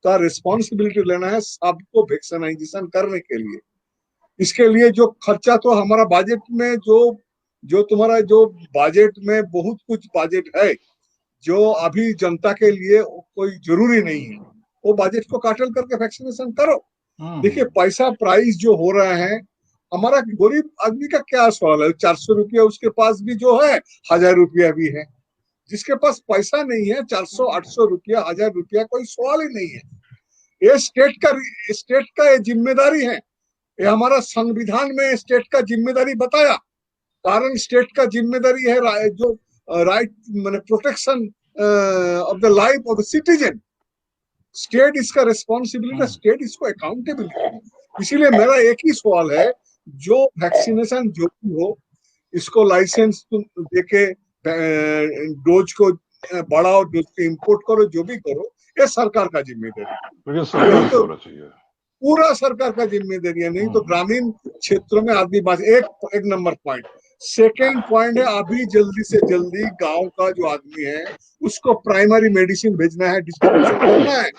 का रिस्पॉन्सिबिलिटी लेना है सबको वैक्सीनाइजेशन करने के लिए। इसके लिए जो खर्चा तो हमारा बजट में जो तुम्हारा जो बजट में बहुत कुछ बजट है जो अभी जनता के लिए कोई जरूरी नहीं है, वो बजट को काटल करके वैक्सीनेशन करो। देखिए पैसा प्राइस जो हो रहा है, हमारा गरीब आदमी का क्या सवाल है, 400 रुपया उसके पास भी जो है 1000 रुपया भी है। जिसके पास पैसा नहीं है 400 800 रुपया 1000 रुपया कोई सवाल ही नहीं है। ये स्टेट का ये जिम्मेदारी है। ये हमारा संविधान में स्टेट का जिम्मेदारी बताया, कारण स्टेट का जिम्मेदारी है जो राइट मैंने protection of the life of the citizen. State इसका रिस्पॉन्सिबिलिटी, स्टेट इसको अकाउंटेबिलिटी। इसीलिए मेरा एक ही सवाल है, जो वैक्सीनेशन जो भी हो इसको लाइसेंस तुम देके डोज को बढ़ाओ, डोज को इंपोर्ट करो, जो भी करो, ये सरकार का जिम्मेदारी है, पूरा सरकार का जिम्मेदारी है। नहीं तो ग्रामीण क्षेत्रों में आदमी एक नंबर पॉइंट। सेकेंड पॉइंट है, अभी जल्दी से जल्दी गांव का जो आदमी है उसको प्राइमरी मेडिसिन भेजना है, डिस्ट्रीब्यूशन करना है।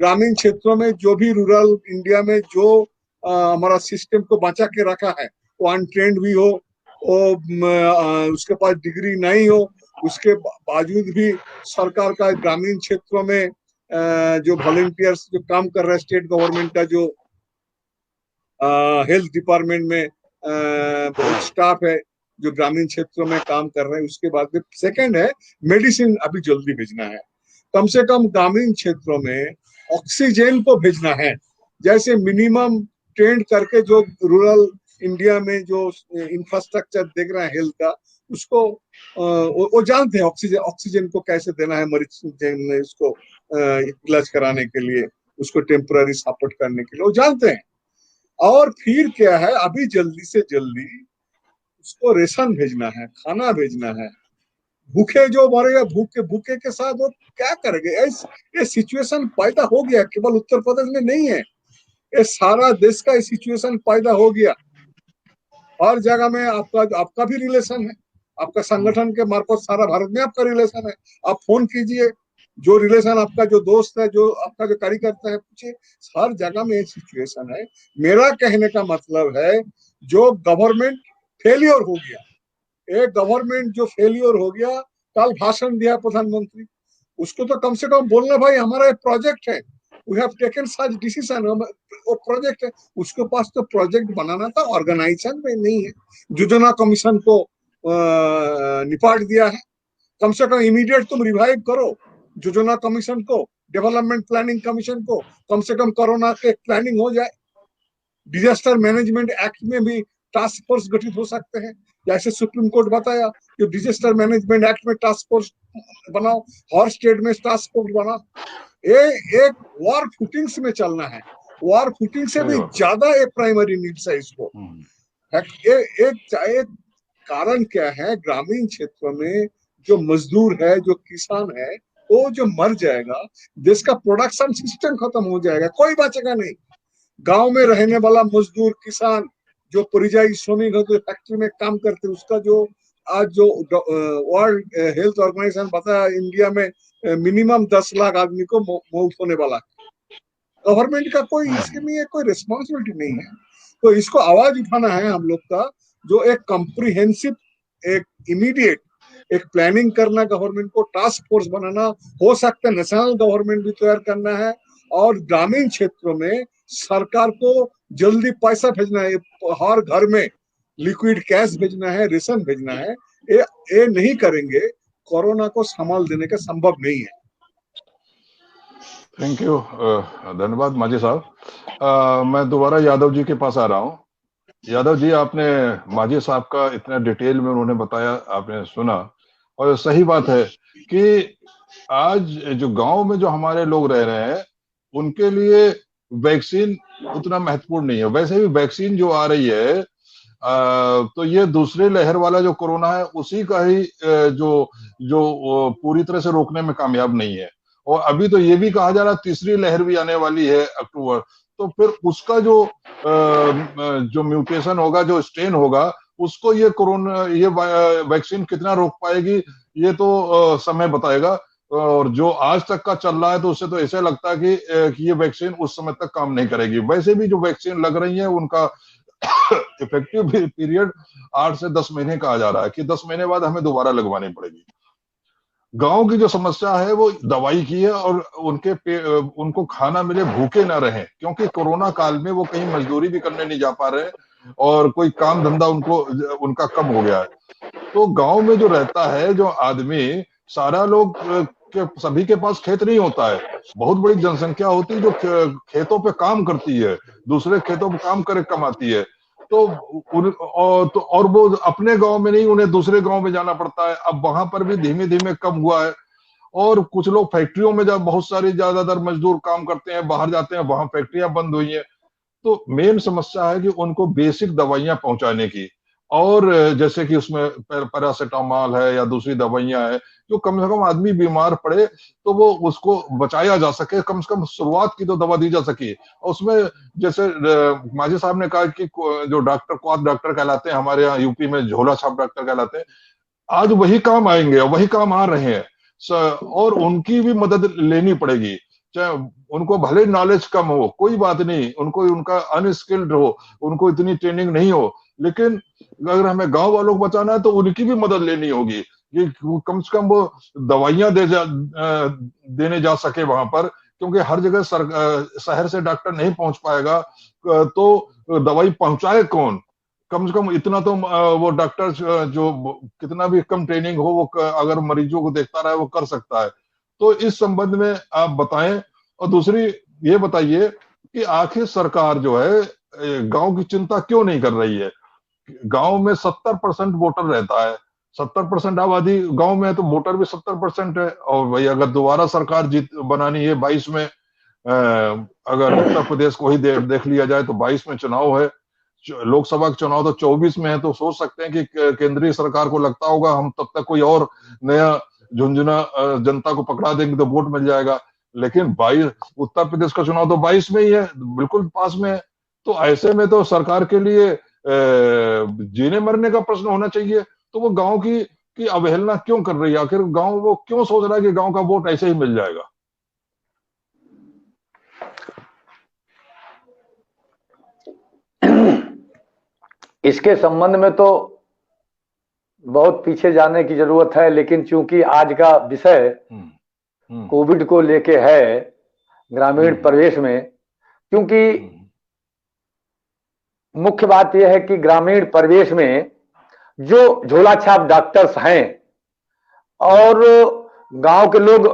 ग्रामीण क्षेत्रों में जो भी रूरल इंडिया में जो हमारा सिस्टम को बचा के रखा है, वो अनट्रेंड भी हो, उसके पास डिग्री नहीं हो, उसके बावजूद भी सरकार का ग्रामीण क्षेत्रों में जो वॉलंटियर्स जो काम कर रहे हैं, स्टेट गवर्नमेंट का जो हेल्थ डिपार्टमेंट में बहुत स्टाफ है जो ग्रामीण क्षेत्रों में काम कर रहे हैं, उसके बाद में सेकंड है मेडिसिन अभी जल्दी भेजना है। कम से कम ग्रामीण क्षेत्रों में ऑक्सीजन को भेजना है। जैसे मिनिमम ट्रेंड करके जो रूरल इंडिया में जो इंफ्रास्ट्रक्चर देख रहे हैं हेल्थ का, उसको वो जानते हैं ऑक्सीजन को कैसे देना है मरीज में, इसको इलाज कराने के लिए, उसको टेम्पररी सपोर्ट करने के लिए वो जानते हैं। और फिर क्या है, अभी जल्दी से जल्दी उसको रेशन भेजना है, खाना भेजना है। भूखे जो मरेगा, भूखे के साथ वो क्या करेंगे? ये सिचुएशन पैदा हो गया, केवल उत्तर प्रदेश में नहीं है, ये सारा देश का ये सिचुएशन पैदा हो गया। हर जगह में आपका भी रिलेशन है, आपका संगठन के मार्फत सारा भारत में आपका रिलेशन है। आप फोन कीजिए, जो रिलेशन आपका, जो दोस्त है, जो आपका जो कार्यकर्ता है, पूछिए, हर जगह में ये सिचुएशन है। मेरा कहने का मतलब है, जो गवर्नमेंट फेलियर हो गया, एक गवर्नमेंट जो फेलियर हो गया, कल भाषण दिया प्रधानमंत्री, उसको तो कम से कम बोलना, भाई हमारा एक प्रोजेक्ट है, we have taken such decision, वो प्रोजेक्ट है। उसके पास तो प्रोजेक्ट बनाना था, ऑर्गेनाइजेशन में नहीं है। योजना कमीशन को निपाट दिया है। कम से कम इमीडिएट तुम रिवाइव करो योजना कमीशन को, डेवलपमेंट प्लानिंग कमीशन को, कम से कम कोरोना के प्लानिंग हो जाए। डिजास्टर मैनेजमेंट एक्ट में भी टास्क फोर्स गठित हो सकते हैं, जैसे सुप्रीम कोर्ट बताया कि डिजास्टर मैनेजमेंट एक्ट में टास्क फोर्स बनाओ, हर स्टेट में टास्क फोर्स बनाओ। एक वॉर फुटिंग्स में चलना है, वॉर फुटिंग से भी ज्यादा एक प्राइमरी नीड्स है इसको। एक कारण क्या है, ग्रामीण क्षेत्रों में जो मजदूर है, जो किसान है, वो जो मर जाएगा, देश का प्रोडक्शन सिस्टम खत्म हो जाएगा, कोई बचेगा नहीं। गांव में रहने वाला मजदूर किसान जो परिजाई श्रमिक होते फैक्ट्री में काम करते, उसका जो आज जो वर्ल्ड हेल्थ ऑर्गेनाइजेशन बताया, इंडिया में मिनिमम 10 लाख आदमी को मौत होने वाला है। गवर्नमेंट का कोई इसके लिए कोई रिस्पॉन्सिबिलिटी नहीं है। तो इसको आवाज उठाना है हम लोग का, जो एक कॉम्प्रिहेंसिव, एक इमीडिएट एक प्लानिंग करना, गवर्नमेंट को टास्क फोर्स बनाना, हो सकता है नेशनल गवर्नमेंट भी तैयार करना है, और ग्रामीण क्षेत्रों में सरकार को जल्दी पैसा भेजना है, हर घर में लिक्विड कैश भेजना है, रेशन भेजना है। ये नहीं करेंगे, कोरोना को संभाल देने का संभव नहीं है। थैंक यू, धन्यवाद मांझी साहब। मैं दोबारा यादव जी के पास आ रहा हूँ। यादव जी, आपने मांझी साहब का इतना डिटेल में उन्होंने बताया, आपने सुना, और सही बात है कि आज जो गांव में जो हमारे लोग रह रहे हैं, उनके लिए वैक्सीन उतना महत्वपूर्ण नहीं है। वैसे भी वैक्सीन जो आ रही है, तो ये दूसरे लहर वाला जो कोरोना है, उसी का ही जो पूरी तरह से रोकने में कामयाब नहीं है। और अभी तो ये भी कहा जा रहा तीसरी लहर भी आने वाली है अक्टूबर, तो फिर उसका जो म्यूटेशन होगा, जो स्ट्रेन होगा, उसको ये कोरोना, ये वैक्सीन कितना रोक पाएगी, ये तो समय बताएगा। और जो आज तक का चल रहा है तो उससे तो ऐसा लगता है कि ये वैक्सीन उस समय तक काम नहीं करेगी। वैसे भी जो वैक्सीन लग रही है उनका इफेक्टिव पीरियड 8 से 10 महीने का आ जा रहा है कि 10 महीने बाद हमें दोबारा लगवानी पड़ेगी। गांव की जो समस्या है वो दवाई की है और उनको खाना मिले, भूखे ना रहे, क्योंकि कोरोना काल में वो कहीं मजदूरी भी करने नहीं जा पा रहे और कोई काम धंधा उनका कम हो गया है। तो गांव में जो रहता है जो आदमी, सारा लोग के सभी के पास खेत नहीं होता है। बहुत बड़ी जनसंख्या होती है जो खेतों पे काम करती है, दूसरे खेतों पे काम करे कमाती है। तो वो अपने गांव में नहीं, उन्हें दूसरे गांव में जाना पड़ता है। अब वहां पर भी धीमे धीमे कम हुआ है और कुछ लोग फैक्ट्रियों में जब बहुत सारे ज्यादातर मजदूर काम करते हैं, बाहर जाते हैं, वहां फैक्ट्रियां बंद हुई हैं। तो मेन समस्या है कि उनको बेसिक दवाइयां पहुंचाने की, और जैसे कि उसमें पैरासिटामोल है या दूसरी दवाइयां है जो कम से कम आदमी बीमार पड़े तो वो उसको बचाया जा सके, कम से कम शुरुआत की तो दवा दी जा सके। और उसमें जैसे माजी साहब ने कहा कि जो डॉक्टर क्वाद डॉक्टर कहलाते हैं हमारे यहाँ यूपी में, झोला छाप डॉक्टर कहलाते हैं, आज वही काम आएंगे, वही काम आ रहे हैं और उनकी भी मदद लेनी पड़ेगी। चाहे उनको भले नॉलेज कम हो, कोई बात नहीं, उनको उनका अनस्किल्ड हो, उनको इतनी ट्रेनिंग नहीं हो, लेकिन अगर हमें गांव वालों को बचाना है तो उनकी भी मदद लेनी होगी कि कम से कम वो दवाइयां देने जा सके वहां पर, क्योंकि हर जगह शहर से डॉक्टर नहीं पहुंच पाएगा तो दवाई पहुंचाए कौन। कम से कम इतना तो वो डॉक्टर जो कितना भी कम ट्रेनिंग हो वो अगर मरीजों को देखता रहे वो कर सकता है। तो इस संबंध में आप बताएं। और दूसरी ये बताइए कि आखिर सरकार जो है गांव की चिंता क्यों नहीं कर रही है। गांव में 70% वोटर रहता है, 70% आबादी गांव में है तो वोटर भी 70% है। और भाई अगर दोबारा सरकार जीत बनानी है 22 में, अगर उत्तर प्रदेश को ही देख लिया जाए तो 22 में चुनाव है, लोकसभा का चुनाव तो 24 में है। तो सोच सकते हैं कि केंद्रीय सरकार को लगता होगा हम तब तक कोई और नया झुंझुना जनता को पकड़ा देंगे तो वोट मिल जाएगा। लेकिन 22 उत्तर प्रदेश का चुनाव तो 22 में ही है, बिल्कुल पास में है। तो ऐसे में तो सरकार के लिए जीने मरने का प्रश्न होना चाहिए। तो वो गांव की अवहेलना क्यों कर रही है। आखिर गांव वो क्यों सोच रहा है कि गांव का वोट ऐसे ही मिल जाएगा। इसके संबंध में तो बहुत पीछे जाने की जरूरत है, लेकिन चूंकि आज का विषय कोविड को लेके है ग्रामीण परिवेश में, क्योंकि मुख्य बात यह है कि ग्रामीण परिवेश में जो झोला छाप डॉक्टर्स हैं और गांव के लोग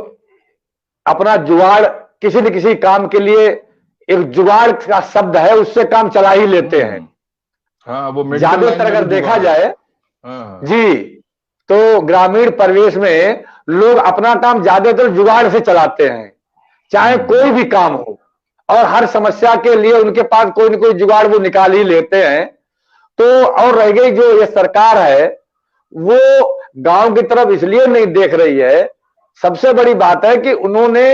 अपना जुगाड़, किसी न किसी काम के लिए एक जुगाड़ का शब्द है उससे काम चला ही लेते हैं। हाँ, वो ज्यादातर अगर देखा जाए जी तो ग्रामीण परिवेश में लोग अपना काम ज्यादातर जुगाड़ से चलाते हैं, चाहे कोई भी काम हो, और हर समस्या के लिए उनके पास कोई न कोई जुगाड़ वो निकाल ही लेते हैं। तो और रह गई जो ये सरकार है वो गांव की तरफ इसलिए नहीं देख रही है। सबसे बड़ी बात है कि उन्होंने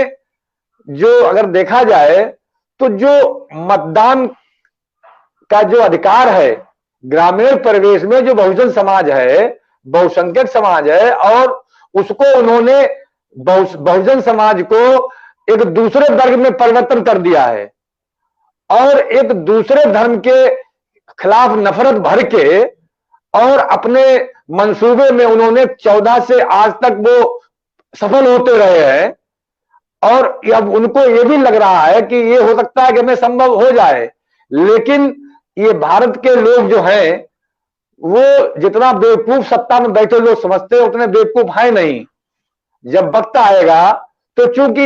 जो अगर देखा जाए तो जो मतदान का जो अधिकार है ग्रामीण परिवेश में, जो बहुजन समाज है, बहुसंख्यक समाज है, और उसको उन्होंने बहुजन समाज को एक दूसरे वर्ग में परिवर्तन कर दिया है और एक दूसरे धर्म के खिलाफ नफरत भर के और अपने मंसूबे में उन्होंने 14 से आज तक वो सफल होते रहे हैं। और अब उनको ये भी लग रहा है कि ये हो सकता है कि हमें संभव हो जाए, लेकिन ये भारत के लोग जो हैं वो जितना बेवकूफ सत्ता में बैठे लोग समझते हैं उतने बेवकूफ है नहीं। जब वक्त आएगा तो चूंकि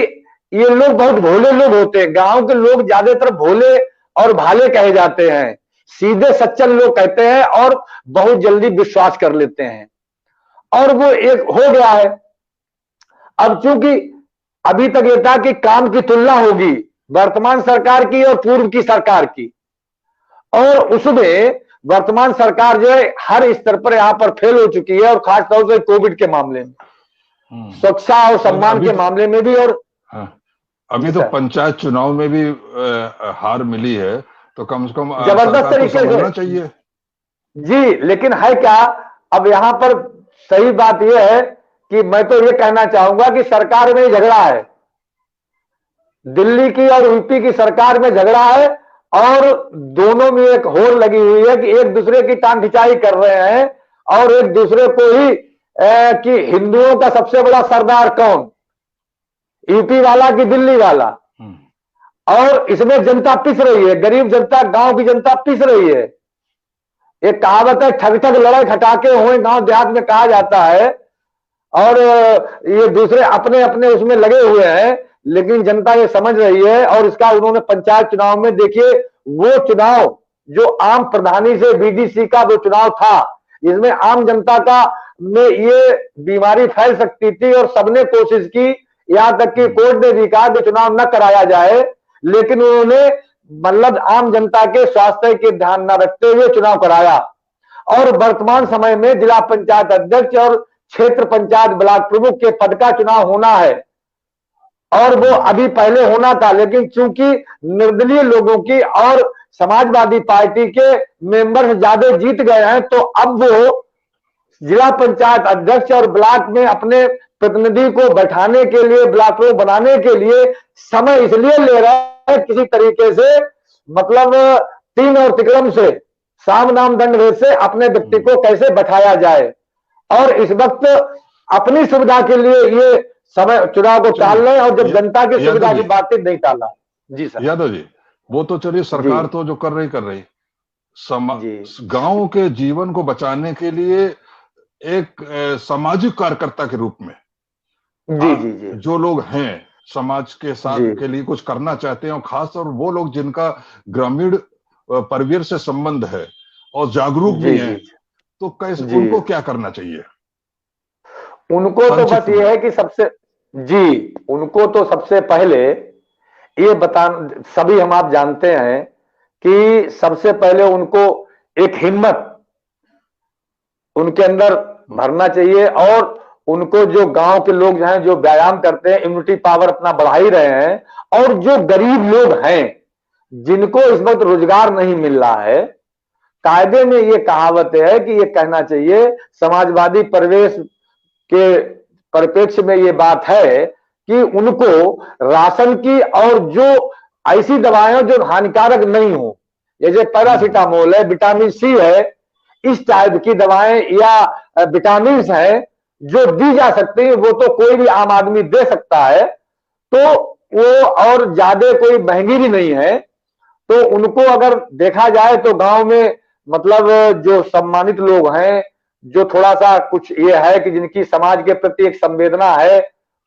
ये लोग बहुत भोले लोग होते हैं, गांव के लोग ज्यादातर भोले और भाले कहे जाते हैं, सीधे सच्चल लोग कहते हैं और बहुत जल्दी विश्वास कर लेते हैं, और वो एक हो गया है। अब चूंकि अभी तक ये था कि काम की तुलना होगी वर्तमान सरकार की और पूर्व की सरकार की, और उसमें वर्तमान सरकार जो है हर स्तर पर यहां पर फेल हो चुकी है, और खासतौर से कोविड के मामले में, स्वच्छता और सम्मान के मामले में भी। और अभी तो पंचायत चुनाव में भी हार मिली है, तो कम से कम जबरदस्त तरीके से चाहिए जी। लेकिन है क्या, अब यहां पर सही बात यह है कि मैं तो ये कहना चाहूंगा कि सरकार में झगड़ा है, दिल्ली की और यूपी की सरकार में झगड़ा है, और दोनों में एक होड़ लगी हुई है कि एक दूसरे की टांग खिंचाई कर रहे हैं और एक दूसरे को ही कि हिंदुओं का सबसे बड़ा सरदार कौन, यूपी वाला कि दिल्ली वाला। और इसमें जनता पिस रही है, गरीब जनता, गांव की जनता पिस रही है। एक कहावत है, ठग ठग लड़ाई खटाके हुए गांव देहात में कहा जाता है, और ये दूसरे अपने अपने उसमें लगे हुए हैं, लेकिन जनता ये समझ रही है। और इसका उन्होंने पंचायत चुनाव में देखिए, वो चुनाव जो आम प्रधानी से बीडीसी का वो चुनाव था, इसमें आम जनता का में ये बीमारी फैल सकती थी और सबने कोशिश की, यहां तक कि कोर्ट ने भी कहा कि चुनाव न कराया जाए, लेकिन उन्होंने मतलब आम जनता के स्वास्थ्य के ध्यान न रखते हुए चुनाव कराया। और वर्तमान समय में जिला पंचायत अध्यक्ष और क्षेत्र पंचायत ब्लॉक प्रमुख के पद का चुनाव होना है, और वो अभी पहले होना था, लेकिन चूंकि निर्दलीय लोगों की और समाजवादी पार्टी के मेंबर ज्यादा जीत गए हैं, तो अब वो जिला पंचायत अध्यक्ष और ब्लॉक में अपने प्रतिनिधि को बैठाने के लिए, ब्लॉक को बनाने के लिए समय इसलिए ले रहा है किसी तरीके से, मतलब तीन और तिक्रम से, साम नाम दंड भेद से अपने व्यक्ति को कैसे बैठाया जाए। और इस वक्त अपनी सुविधा के लिए ये समय चुनाव को टाल रहे, और जब जनता की सुविधा की बात नहीं टाला। जी सर। यादव जी, वो तो चलिए सरकार तो जो कर रही गांव के जीवन को बचाने के लिए एक सामाजिक कार्यकर्ता के रूप में जी जो लोग हैं समाज के साथ के लिए कुछ करना चाहते हैं, और खासतौर वो लोग जिनका ग्रामीण परिवेश से संबंध है और जागरूक भी हैं, तो कैसे उनको क्या करना चाहिए? उनको तो बस ये है कि उनको तो सबसे पहले ये सभी हम आप जानते हैं कि सबसे पहले उनको एक हिम्मत उनके अंदर भरना चाहिए, और उनको जो गांव के लोग हैं जो व्यायाम करते हैं, इम्यूनिटी पावर अपना बढ़ा ही रहे हैं, और जो गरीब लोग हैं जिनको इस वक्त रोजगार नहीं मिल रहा है, कायदे में ये कहावत है कि ये कहना चाहिए, समाजवादी परिवेश के परिप्रेक्ष्य में ये बात है कि उनको राशन की और जो ऐसी दवाएं जो हानिकारक नहीं हो, जैसे पैरासीटामोल है, विटामिन सी है, इस टाइप की दवाएं या विटामिन है जो दी जा सकती है, वो तो कोई भी आम आदमी दे सकता है, तो वो और ज्यादा कोई महंगी भी नहीं है। तो उनको अगर देखा जाए तो गांव में मतलब जो सम्मानित लोग हैं, जो थोड़ा सा कुछ ये है कि जिनकी समाज के प्रति एक संवेदना है,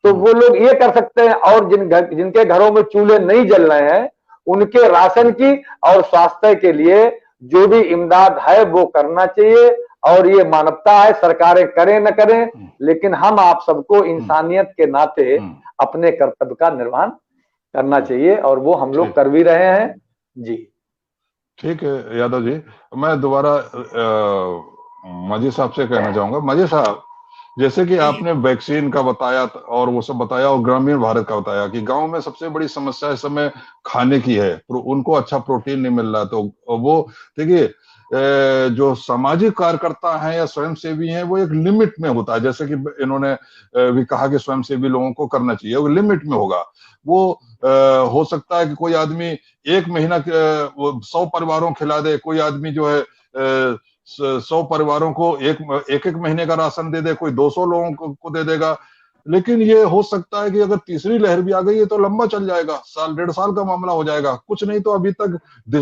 तो वो लोग ये कर सकते हैं। और जिनके घरों में चूल्हे नहीं जल रहे हैं, उनके राशन की और स्वास्थ्य के लिए जो भी इमदाद है वो करना चाहिए, और ये मानवता है, सरकारें करें न करें, लेकिन हम आप सबको इंसानियत के नाते अपने कर्तव्य का निर्वहन करना चाहिए, और वो हम लोग कर भी रहे हैं। जी ठीक है यादव जी, मैं दोबारा माजी साहब से कहना चाहूंगा। माजी साहब, जैसे कि आपने वैक्सीन का बताया और वो सब बताया, और ग्रामीण भारत का बताया कि गांव में सबसे बड़ी समस्या इस समय खाने की है, उनको अच्छा प्रोटीन नहीं मिल रहा। तो वो देखिए, जो सामाजिक कार्यकर्ता हैं या स्वयंसेवी हैं, वो एक लिमिट में होता है, जैसे कि इन्होंने भी कहा कि स्वयंसेवी लोगों को करना चाहिए, वो लिमिट में होगा। वो हो सकता है कि कोई आदमी एक महीना 100 परिवारों को खिला दे, कोई आदमी जो है 100 परिवारों को एक महीने का राशन दे दे, कोई 200 लोगों को दे देगा। लेकिन ये हो सकता है कि अगर तीसरी लहर भी आ गई है तो लंबा चल जाएगा, साल 1.5 साल का मामला हो जाएगा। कुछ नहीं तो अभी तक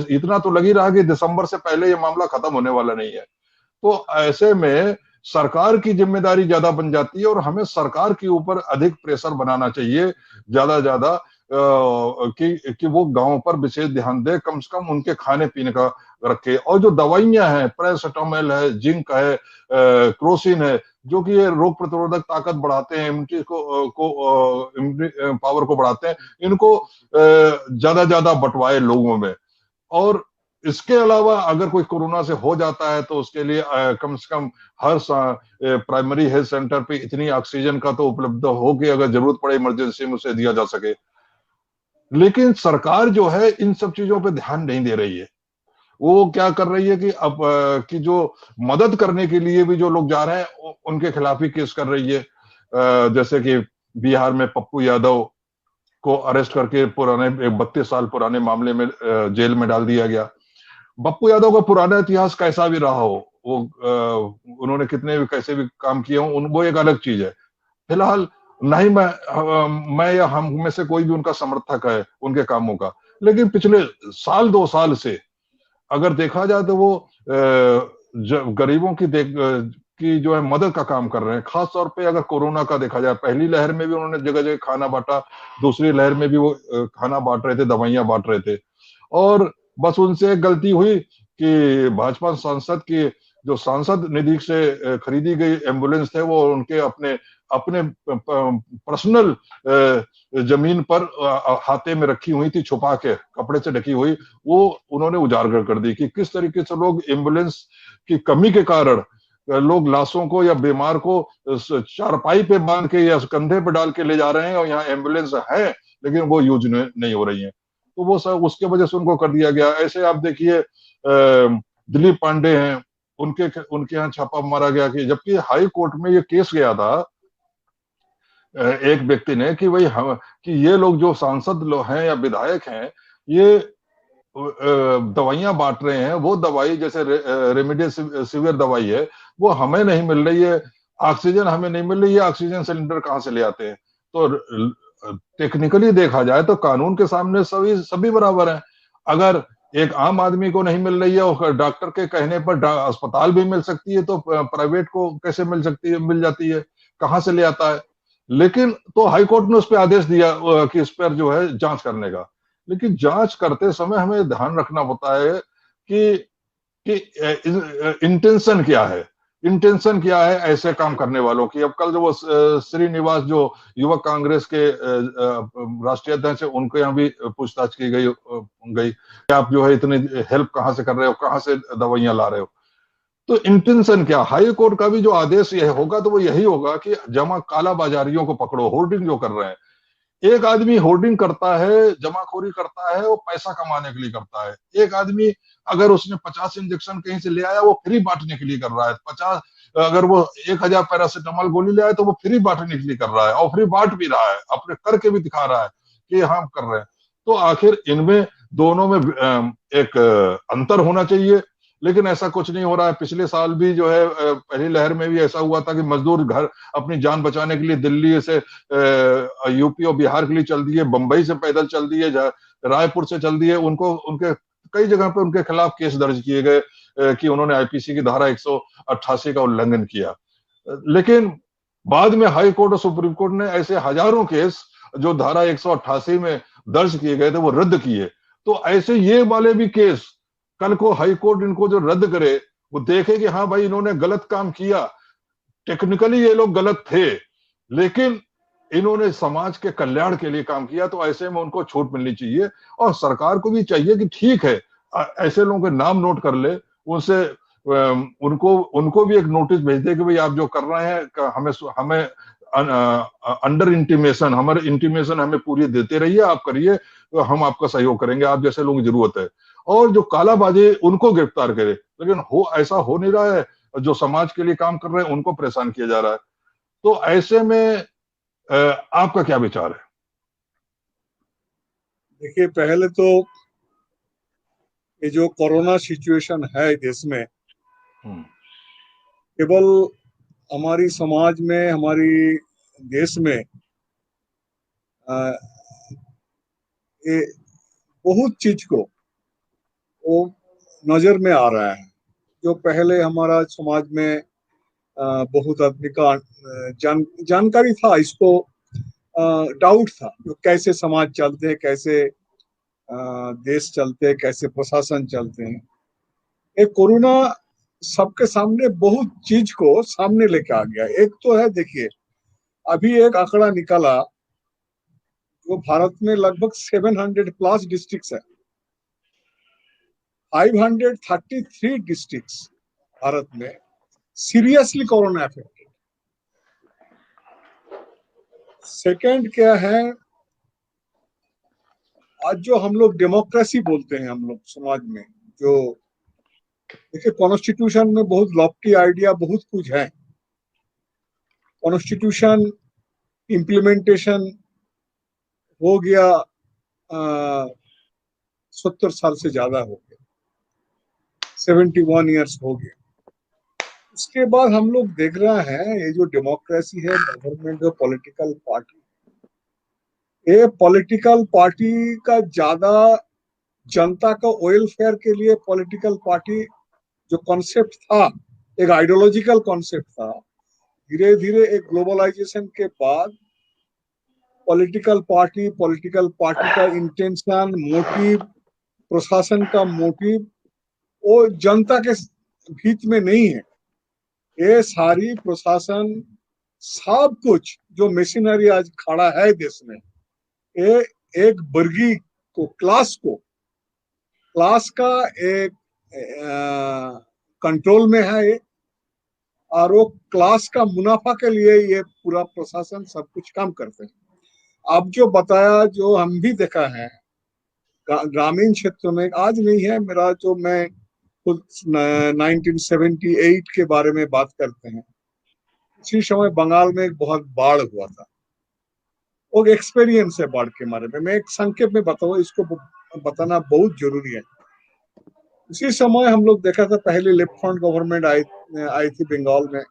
इतना तो लग ही रहा कि दिसंबर से पहले ये मामला खत्म होने वाला नहीं है। तो ऐसे में सरकार की जिम्मेदारी ज्यादा बन जाती है, और हमें सरकार के ऊपर अधिक प्रेशर बनाना चाहिए, ज्यादा कि वो गांव पर विशेष ध्यान दे, कम से कम उनके खाने पीने का रखे। और जो दवाइयां हैं, पैरासिटामोल है, जिंक है, क्रोसिन है, जो कि ये रोग प्रतिरोधक ताकत बढ़ाते हैं, इम्यूनिटी पावर को बढ़ाते हैं, इनको ज्यादा बंटवाए लोगों में। और इसके अलावा अगर कोई कोरोना से हो जाता है तो उसके लिए कम से कम हर प्राइमरी हेल्थ सेंटर पे इतनी ऑक्सीजन का तो उपलब्ध हो कि अगर जरूरत पड़े इमरजेंसी में उसे दिया जा सके। लेकिन सरकार जो है इन सब चीजों पे ध्यान नहीं दे रही है। वो क्या कर रही है कि अब कि जो मदद करने के लिए भी जो लोग जा रहे हैं उनके खिलाफ ही केस कर रही है। जैसे कि बिहार में पप्पू यादव को अरेस्ट करके पुराने 32 साल पुराने मामले में जेल में डाल दिया गया। पप्पू यादव का पुराना इतिहास कैसा भी रहा हो, वो उन्होंने कितने भी कैसे भी काम किए हो, वो एक अलग चीज है। फिलहाल नहीं मैं या हम में से कोई भी उनका समर्थक है उनके कामों का, लेकिन पिछले साल 2 साल से अगर देखा जाए तो वो गरीबों की जो है मदद का काम कर रहे हैं। खास तौर पे अगर कोरोना का देखा जाए, पहली लहर में भी उन्होंने जगह जगह खाना बांटा, दूसरी लहर में भी वो खाना बांट रहे थे, दवाइयां बांट रहे थे। और बस उनसे एक गलती हुई कि भाजपा सांसद की जो सांसद निधि से खरीदी गई एम्बुलेंस थे वो उनके अपने अपने पर्सनल जमीन पर हाथे में रखी हुई थी, छुपा के कपड़े से ढकी हुई, वो उन्होंने उजागर कर दी कि किस तरीके से लोग एम्बुलेंस की कमी के कारण लोग लाशों को या बीमार को चारपाई पे बांध के या कंधे पे डाल के ले जा रहे हैं, और यहाँ एम्बुलेंस है लेकिन वो यूज नहीं हो रही है। तो वो सब उसके वजह से उनको कर दिया गया। ऐसे आप देखिए दिलीप पांडे हैं, उनके यहाँ छापा मारा गया कि जबकि हाई कोर्ट में ये केस गया था एक व्यक्ति ने कि भाई कि ये लोग जो सांसद लोग हैं या विधायक हैं, ये दवाइयां बांट रहे हैं, वो दवाई जैसे रेमडेसिविर दवाई है वो हमें नहीं मिल रही है, ऑक्सीजन हमें नहीं मिल रही है, ऑक्सीजन सिलेंडर कहां से ले आते हैं। तो टेक्निकली देखा जाए तो कानून के सामने सभी बराबर हैं। अगर एक आम आदमी को नहीं मिल रही है और डॉक्टर के कहने पर अस्पताल भी मिल सकती है, तो प्राइवेट को कैसे मिल जाती है, कहां से ले आता है। लेकिन तो हाई कोर्ट ने उस पर आदेश दिया कि इस पर जो है जांच करने का। लेकिन जांच करते समय हमें ध्यान रखना होता है कि इंटेंशन क्या है, इंटेंशन क्या है ऐसे काम करने वालों की। अब कल जो वो श्रीनिवास जो युवक कांग्रेस के राष्ट्रीय अध्यक्ष है, उनको यहाँ भी पूछताछ की गई कि आप जो है इतनी हेल्प कहां से कर रहे हो, कहां से दवाइयां ला रहे हो। तो इंटेंशन क्या, हाई कोर्ट का भी जो आदेश यह होगा तो वो यही होगा कि जमा कालाबाजारियों को पकड़ो, होर्डिंग जो कर रहे हैं। एक आदमी होर्डिंग करता है, जमाखोरी करता है, वो पैसा कमाने के लिए करता है। एक आदमी अगर उसने 50 इंजेक्शन कहीं से ले आया, वो फ्री बांटने के लिए कर रहा है। 50 अगर वो 1000 पैरासिटामोल गोली ले आया तो वो फ्री बांटने के लिए कर रहा है, और फ्री बांट भी रहा है, अपने करके भी दिखा रहा है कि हम कर रहे हैं। तो आखिर इनमें दोनों में एक अंतर होना चाहिए, लेकिन ऐसा कुछ नहीं हो रहा है। पिछले साल भी जो है पहली लहर में भी ऐसा हुआ था कि मजदूर घर अपनी जान बचाने के लिए दिल्ली से यूपी और बिहार के लिए चल दिए, बंबई से पैदल चल दिए, रायपुर से चल दिए। उनको उनके कई जगह पे उनके खिलाफ केस दर्ज किए गए कि उन्होंने आईपीसी की धारा 188 का उल्लंघन किया। लेकिन बाद में हाई कोर्ट और सुप्रीम कोर्ट ने ऐसे हजारों केस जो धारा 188 में दर्ज किए गए थे वो रद्द किए। तो ऐसे ये वाले भी केस कल को हाई कोर्ट इनको जो रद्द करे, वो देखे कि हाँ भाई इन्होंने गलत काम किया, टेक्निकली ये लोग गलत थे लेकिन इन्होंने समाज के कल्याण के लिए काम किया, तो ऐसे में उनको छूट मिलनी चाहिए। और सरकार को भी चाहिए कि ठीक है ऐसे लोगों के नाम नोट कर ले, उनसे उनको भी एक नोटिस भेज दे कि भाई आप जो कर रहे हैं हमें अंडर इंटीमेशन, हमारे इंटीमेशन हमें पूरी देते रहिए, आप करिए तो हम आपका सहयोग करेंगे, आप जैसे लोगों की जरूरत है। और जो कालाबाजी उनको गिरफ्तार करे, लेकिन ऐसा हो नहीं रहा है। जो समाज के लिए काम कर रहे हैं उनको परेशान किया जा रहा है। तो ऐसे में आपका क्या विचार है? देखिए, पहले तो ये जो कोरोना सिचुएशन है देश में, केवल हमारी समाज में, हमारी देश में ये बहुत चीज को वो नजर में आ रहा है। जो पहले हमारा समाज में बहुत आदमी का जानकारी था, इसको डाउट था जो कैसे समाज चलते हैं, कैसे देश चलते हैं, कैसे प्रशासन चलते हैं। एक कोरोना सबके सामने बहुत चीज को सामने लेके आ गया। एक तो है, देखिए अभी एक आंकड़ा निकाला जो भारत में लगभग 700 प्लस डिस्ट्रिक्ट्स है, 533 डिस्ट्रिक्ट्स भारत में सीरियसली कोरोना अफेक्टेड। सेकंड क्या है, आज जो हम लोग डेमोक्रेसी बोलते हैं, हम लोग समाज में जो देखिए कॉन्स्टिट्यूशन में बहुत लॉफ्टी आइडिया बहुत कुछ है। कॉन्स्टिट्यूशन इम्प्लीमेंटेशन हो गया 70 साल से ज्यादा हो गया, 71 ईयर्स हो गया। उसके बाद हम लोग देख रहे हैं ये जो डेमोक्रेसी है, गवर्नमेंट और पॉलिटिकल पार्टी, ये पॉलिटिकल पार्टी का ज्यादा जनता का वेलफेयर के लिए पॉलिटिकल पार्टी जो कॉन्सेप्ट था, एक आइडियोलॉजिकल कॉन्सेप्ट था, धीरे धीरे एक ग्लोबलाइजेशन के बाद पॉलिटिकल पार्टी का इंटेंशन, मोटिव, प्रशासन का मोटिव वो जनता के हित में नहीं है। ये सारी प्रशासन, सब कुछ जो मशीनरी आज खड़ा है देश में, ये एक वर्गीय को, क्लास का एक कंट्रोल में है ये, और वो क्लास का मुनाफा के लिए ये पूरा प्रशासन सब कुछ काम करते हैं। अब जो बताया, जो हम भी देखा है ग्रामीण क्षेत्र में, आज नहीं है मेरा, जो मैं खुद 1978 के बारे में बात करते हैं, उसी समय बंगाल में एक बहुत बाढ़ हुआ था। वो एक्सपीरियंस है बाढ़ के बारे में, मैं एक संक्षेप में बताऊँ, इसको बताना बहुत जरूरी है। उसी समय हम लोग देखा था, पहले लेफ्ट फ्रंट गवर्नमेंट आई थी बंगाल में।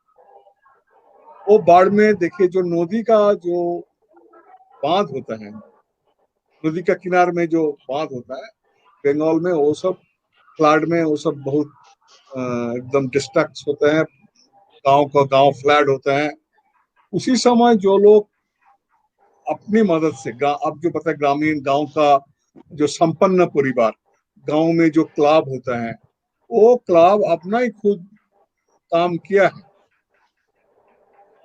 वो बाढ़ में देखिए, जो नदी का जो बांध होता है, नदी का किनार में जो बांध होता है बंगाल में, वो सब फ्लड में वो सब बहुत एकदम डिस्ट्रक्ट होते हैं, गांव फ्लड होते हैं। उसी समय जो लोग अपनी मदद से, अब जो पता है ग्रामीण गांव का जो संपन्न परिवार, गांव में जो क्लब होता है, वो क्लब अपना ही खुद काम किया है।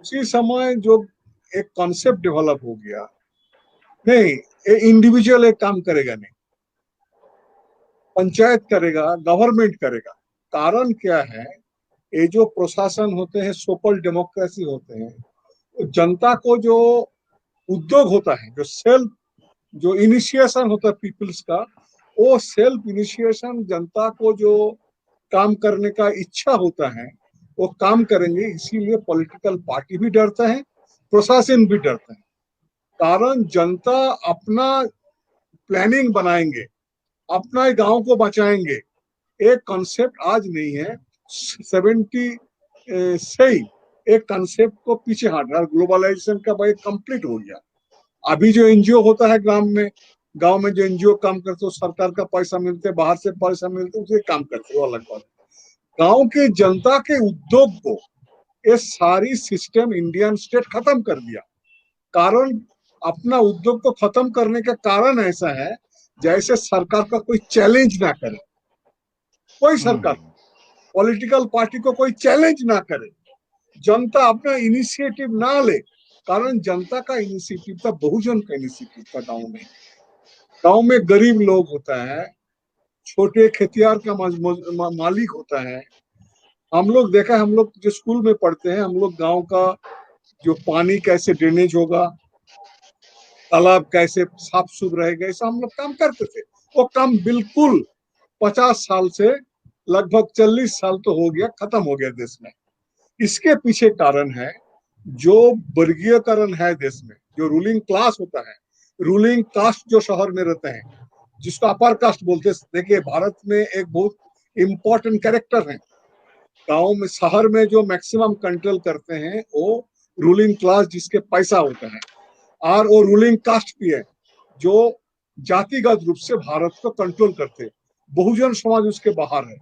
उसी समय जो एक कॉन्सेप्ट डेवलप हो गया, नहीं ये इंडिविजुअल एक काम करेगा नहीं, पंचायत करेगा, गवर्नमेंट करेगा। कारण क्या है, ये जो प्रशासन होते हैं, सोशल डेमोक्रेसी होते हैं, तो जनता को जो उद्योग होता है, जो इनिशिएशन होता है पीपल्स का, वो सेल्फ इनिशिएशन, जनता को जो काम करने का इच्छा होता है वो काम करेंगे। इसीलिए पॉलिटिकल पार्टी भी डरता है, प्रशासन भी डरता है। कारण जनता अपना प्लानिंग बनाएंगे, अपना गांव को बचाएंगे। एक कॉन्सेप्ट आज नहीं है, 70 से ही एक कॉन्सेप्ट को पीछे हट रहा है। ग्लोबलाइजेशन का भाई कंप्लीट हो गया। अभी जो एनजीओ होता है गांव में जो एनजीओ काम करते हो, सरकार का पैसा मिलते, बाहर से पैसा मिलते, उसे काम करते हो, अलग बात। गांव के जनता के उद्योग को ये सारी सिस्टम इंडियन स्टेट खत्म कर दिया। कारण अपना उद्योग को खत्म करने का कारण ऐसा है, जैसे सरकार का कोई चैलेंज ना करे, कोई सरकार पॉलिटिकल पार्टी को कोई चैलेंज ना करे, जनता अपना इनिशिएटिव ना ले। कारण जनता का इनिशिएटिव था, बहुजन का इनिशिएटिव था। गांव में गरीब लोग होता है, छोटे खेतियार का मालिक होता है। हम लोग देखा, हम लोग जो स्कूल में पढ़ते हैं, हम लोग गांव का जो पानी कैसे ड्रेनेज होगा, तालाब कैसे साफ सुथरा रहेगा, ऐसा हम लोग काम करते थे। वो काम बिल्कुल 50 साल से लगभग 40 साल तो हो गया, खत्म हो गया देश में। इसके पीछे कारण है जो वर्गीयकरण है देश में, जो रूलिंग क्लास होता है, रूलिंग कास्ट जो शहर में रहते हैं, जिसको अपर कास्ट बोलते हैं। देखिए, भारत में एक बहुत इंपॉर्टेंट कैरेक्टर है, गांव में, शहर में जो मैक्सिमम कंट्रोल करते हैं वो रूलिंग क्लास, जिसके पैसा होता है, और वो रूलिंग कास्ट भी है जो जातिगत रूप से भारत को कंट्रोल करते हैं। बहुजन समाज उसके बाहर है।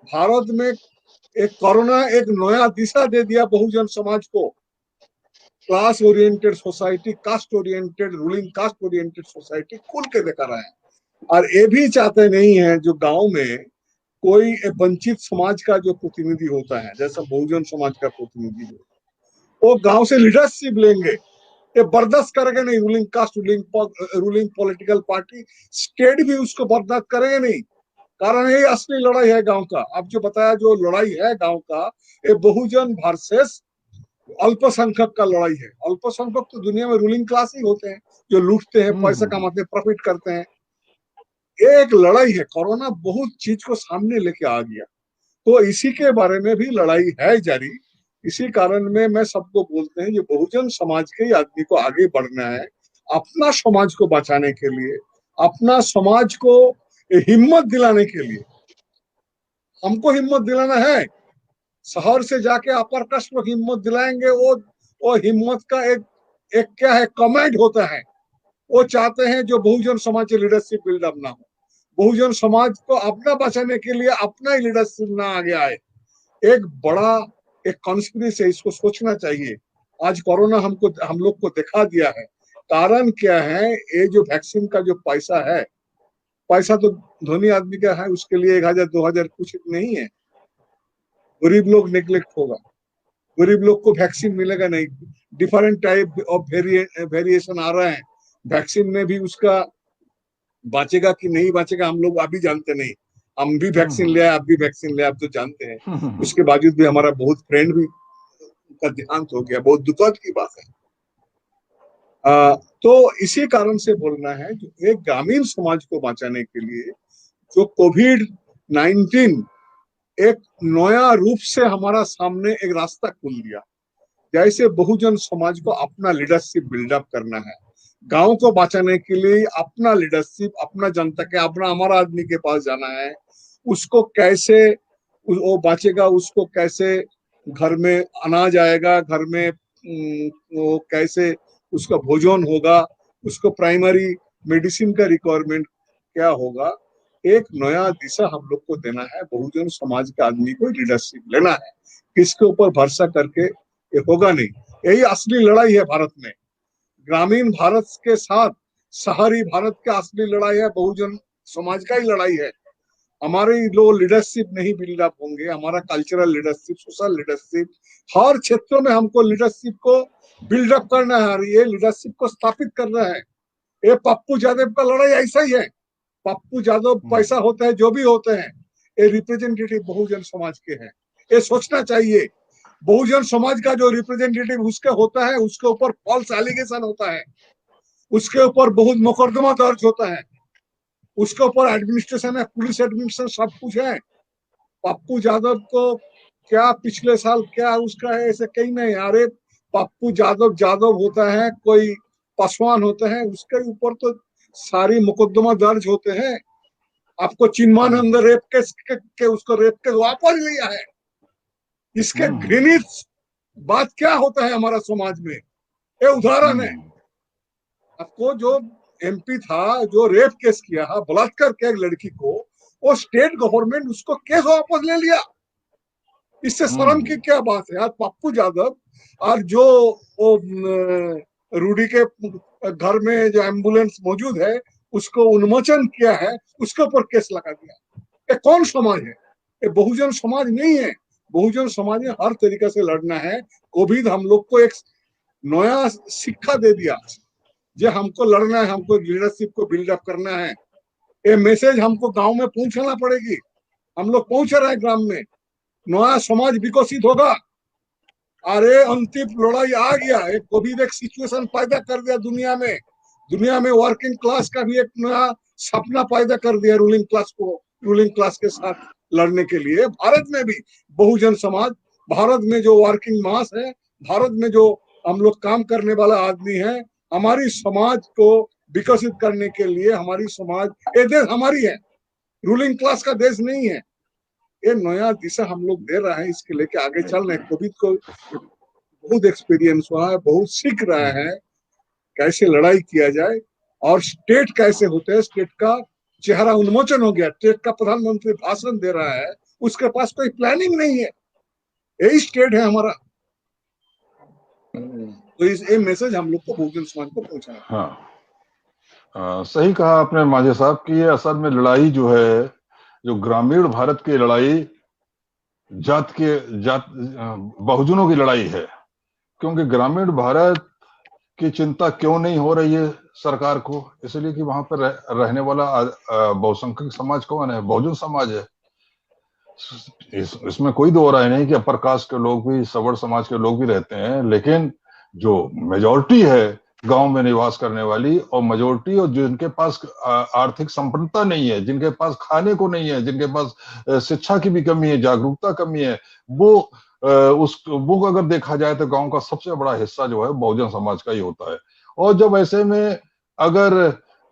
भारत में एक कोरोना एक नया दिशा दे दिया बहुजन समाज को। Class oriented society, caste oriented, ruling caste oriented society खुल के दिखा रहा है। और ये भी चाहते नहीं है जो गांव में कोई वंचित समाज का जो प्रतिनिधि होता है, जैसा बहुजन समाज का प्रतिनिधि हो, वो गांव से लीडरशिप लेंगे, ये बर्दाश्त करेगा नहीं। Ruling caste, ruling political party, state भी उसको बर्दाश्त करेगा नहीं। कारण यही असली लड़ाई है गांव का। अब जो बताया, जो लड़ाई है गांव का, ये बहुजन वर्सेस अल्पसंख्यक का लड़ाई है। अल्पसंख्यक तो दुनिया में रूलिंग क्लास ही होते हैं, जो लूटते हैं, पैसा कमाते हैं, प्रॉफिट करते हैं। एक लड़ाई है। कोरोना बहुत चीज को सामने लेके आ गया, तो इसी के बारे में भी लड़ाई है जारी। इसी कारण में मैं सबको बोलते हैं, ये बहुजन समाज के ही आदमी को आगे बढ़ना है, अपना समाज को बचाने के लिए, अपना समाज को हिम्मत दिलाने के लिए। हमको हिम्मत दिलाना है, शहर से जाके अपर कास्ट को हिम्मत दिलाएंगे। वो हिम्मत का एक क्या है, कमांड होता है। वो चाहते हैं जो बहुजन समाज की लीडरशिप बिल्डअप ना हो, बहुजन समाज को अपना बचाने के लिए अपना ही लीडरशिप ना आगे आए। एक बड़ा एक कॉन्स्पिरेसी है, इसको सोचना चाहिए। आज कोरोना हम लोग को दिखा दिया है। कारण क्या है, ये जो वैक्सीन का जो पैसा है, पैसा तो धनी आदमी का है, उसके लिए 1000 2000 कुछ नहीं है। गरीब लोग नेग्लेक्ट होगा, गरीब लोग को वैक्सीन मिलेगा नहीं। डिफरेंट टाइप ऑफ वेरिएशन आ रहा है वैक्सीन में भी, उसका बचेगा कि नहीं बचेगा हम लोग अभी जानते नहीं। हम भी वैक्सीन ले आए, आप भी वैक्सीन ले, आप तो जानते हैं। उसके बावजूद भी हमारा बहुत फ्रेंड भी का देहांत हो गया, बहुत दुखद की बात है। तो इसी कारण से बोलना है, जो एक ग्रामीण समाज को बचाने के लिए जो कोविड-19 एक नया रूप से हमारा सामने एक रास्ता खोल दिया। जैसे बहुजन समाज को अपना लीडरशिप बिल्डअप करना है, गांव को बचाने के लिए अपना लीडरशिप, अपना जनता के, अपना हमारा आदमी के पास जाना है। उसको कैसे वो बचेगा, उसको कैसे घर में अनाज आएगा, घर में वो कैसे उसका भोजन होगा, उसको प्राइमरी मेडिसिन का रिक्वायरमेंट क्या होगा, एक नया दिशा हम लोग को देना है। बहुजन समाज के आदमी को लीडरशिप लेना है, किसके ऊपर भरोसा करके ये होगा नहीं। यही असली लड़ाई है भारत में। ग्रामीण भारत के साथ शहरी भारत की असली लड़ाई है, बहुजन समाज का ही लड़ाई है। हमारे लोग लीडरशिप नहीं बिल्डअप होंगे, हमारा कल्चरल लीडरशिप, सोशल लीडरशिप, हर क्षेत्रों में हमको लीडरशिप को बिल्डअप करना है, ये लीडरशिप को स्थापित करना है। ये पप्पू यादव का लड़ाई ऐसा ही है। पप्पू यादव पैसा होता है, जो भी होते हैं, ये रिप्रेजेंटेटिव बहुजन समाज के हैं। ये सोचना चाहिए, बहुजन समाज का जो रिप्रेजेंटेटिव उसके होता है, उसके ऊपर फॉल्स एलिगेशन होता है, उसके ऊपर बहुत मुकदमा दर्ज होता है, उसके ऊपर एडमिनिस्ट्रेशन है, पुलिस एडमिनिस्ट्रेशन सब कुछ है। पप्पू यादव को क्या पिछले साल क्या उसका है, ऐसे कहीं नहीं। अरे पप्पू यादव होता है, कोई पासवान होता है, उसके ऊपर तो सारी मुकदमा दर्ज होते हैं। आपको चिन्मानंद रेप केस के उसको रेप केस वापस लिया है। इसके घृणित बात क्या होता है हमारा समाज में, ये उदाहरण है। आपको जो एमपी था, जो रेप केस किया, बलात्कार किया एक लड़की को, वो स्टेट गवर्नमेंट उसको केस वापस ले लिया। इससे शर्म की क्या बात है। आज पप्पू यादव और जो रूडी के घर में जो एम्बुलेंस मौजूद है उसको उन्मोचन किया है, उसके ऊपर केस लगा दिया। ये कौन समाज है? ये बहुजन समाज नहीं है। बहुजन समाज में हर तरीके से लड़ना है। कोविड हम लोग को एक नया शिक्षा दे दिया, जो हमको लड़ना है, हमको लीडरशिप को बिल्डअप करना है। ये मैसेज हमको गांव में पहुंचाना पड़ेगी। हम लोग पहुंच रहे हैं ग्राम में, नया समाज विकसित होगा। अरे अंतिम लड़ाई आ गया। एक कोविड एक सिचुएशन पैदा कर दिया दुनिया में। दुनिया में वर्किंग क्लास का भी एक नया सपना पैदा कर दिया, रूलिंग क्लास को, रूलिंग क्लास के साथ लड़ने के लिए। भारत में भी बहुजन समाज, भारत में जो वर्किंग मास है, भारत में जो हम लोग काम करने वाला आदमी है, हमारी समाज को विकसित करने के लिए, हमारी समाज, ये देश हमारी है, रूलिंग क्लास का देश नहीं है। ये नया दिशा हम लोग दे रहे हैं, इसके लेके आगे चल रहे हैं। कोविड को बहुत एक्सपीरियंस हुआ है, बहुत सीख रहा है कैसे लड़ाई किया जाए और स्टेट कैसे होते हैं। स्टेट का चेहरा उन्मोचन हो गया। स्टेट का प्रधानमंत्री भाषण दे रहा है, उसके पास कोई प्लानिंग नहीं है। यही स्टेट है हमारा। तो ये मैसेज हम लोग को बहुजन समाज को पहुंचाना। हाँ, सही कहा आपने मांझे साहब कि ये असल में लड़ाई जो है, जो ग्रामीण भारत की लड़ाई जात बहुजनों की लड़ाई है। क्योंकि ग्रामीण भारत की चिंता क्यों नहीं हो रही है सरकार को? इसलिए कि वहां पर रहने वाला बहुसंख्यक समाज कौन है? बहुजन समाज है। इसमें कोई दो राय नहीं कि अपर कास्ट के लोग भी, सवर्ण समाज के लोग भी रहते हैं, लेकिन जो मेजॉरिटी है गांव में निवास करने वाली, और मेजॉरिटी और जिनके पास आर्थिक संपन्नता नहीं है, जिनके पास खाने को नहीं है, जिनके पास शिक्षा की भी कमी है, जागरूकता कमी है, वो उस वो अगर देखा जाए तो गांव का सबसे बड़ा हिस्सा जो है बहुजन समाज का ही होता है। और जब ऐसे में अगर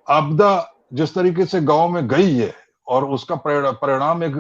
आपदा जिस तरीके से गांव में गई है और उसका परिणाम एक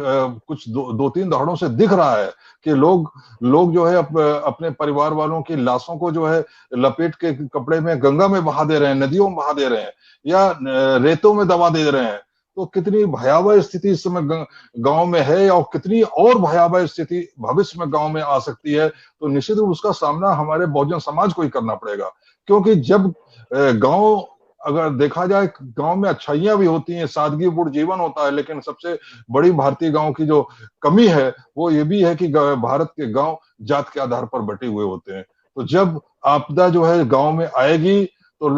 कुछ दो तीन दहाड़ों से दिख रहा है कि लोग जो है अपने परिवार वालों की लाशों को जो है लपेट के कपड़े में गंगा में बहा दे रहे हैं, नदियों में बहा दे रहे हैं या रेतों में दबा दे रहे हैं, तो कितनी भयावह स्थिति इस समय गांव में है और कितनी और भयावह स्थिति भविष्य में गांव में आ सकती है, तो निश्चित रूप उसका सामना हमारे बहुजन समाज को ही करना पड़ेगा। क्योंकि जब गांव अगर देखा जाए, गांव में अच्छाइयां भी होती हैं, सादगीपूर्ण जीवन होता है, लेकिन सबसे बड़ी भारतीय गांव की जो कमी है वो ये भी है कि भारत के गांव जात के आधार पर बटे हुए होते हैं। तो जब आपदा जो है गांव में आएगी तो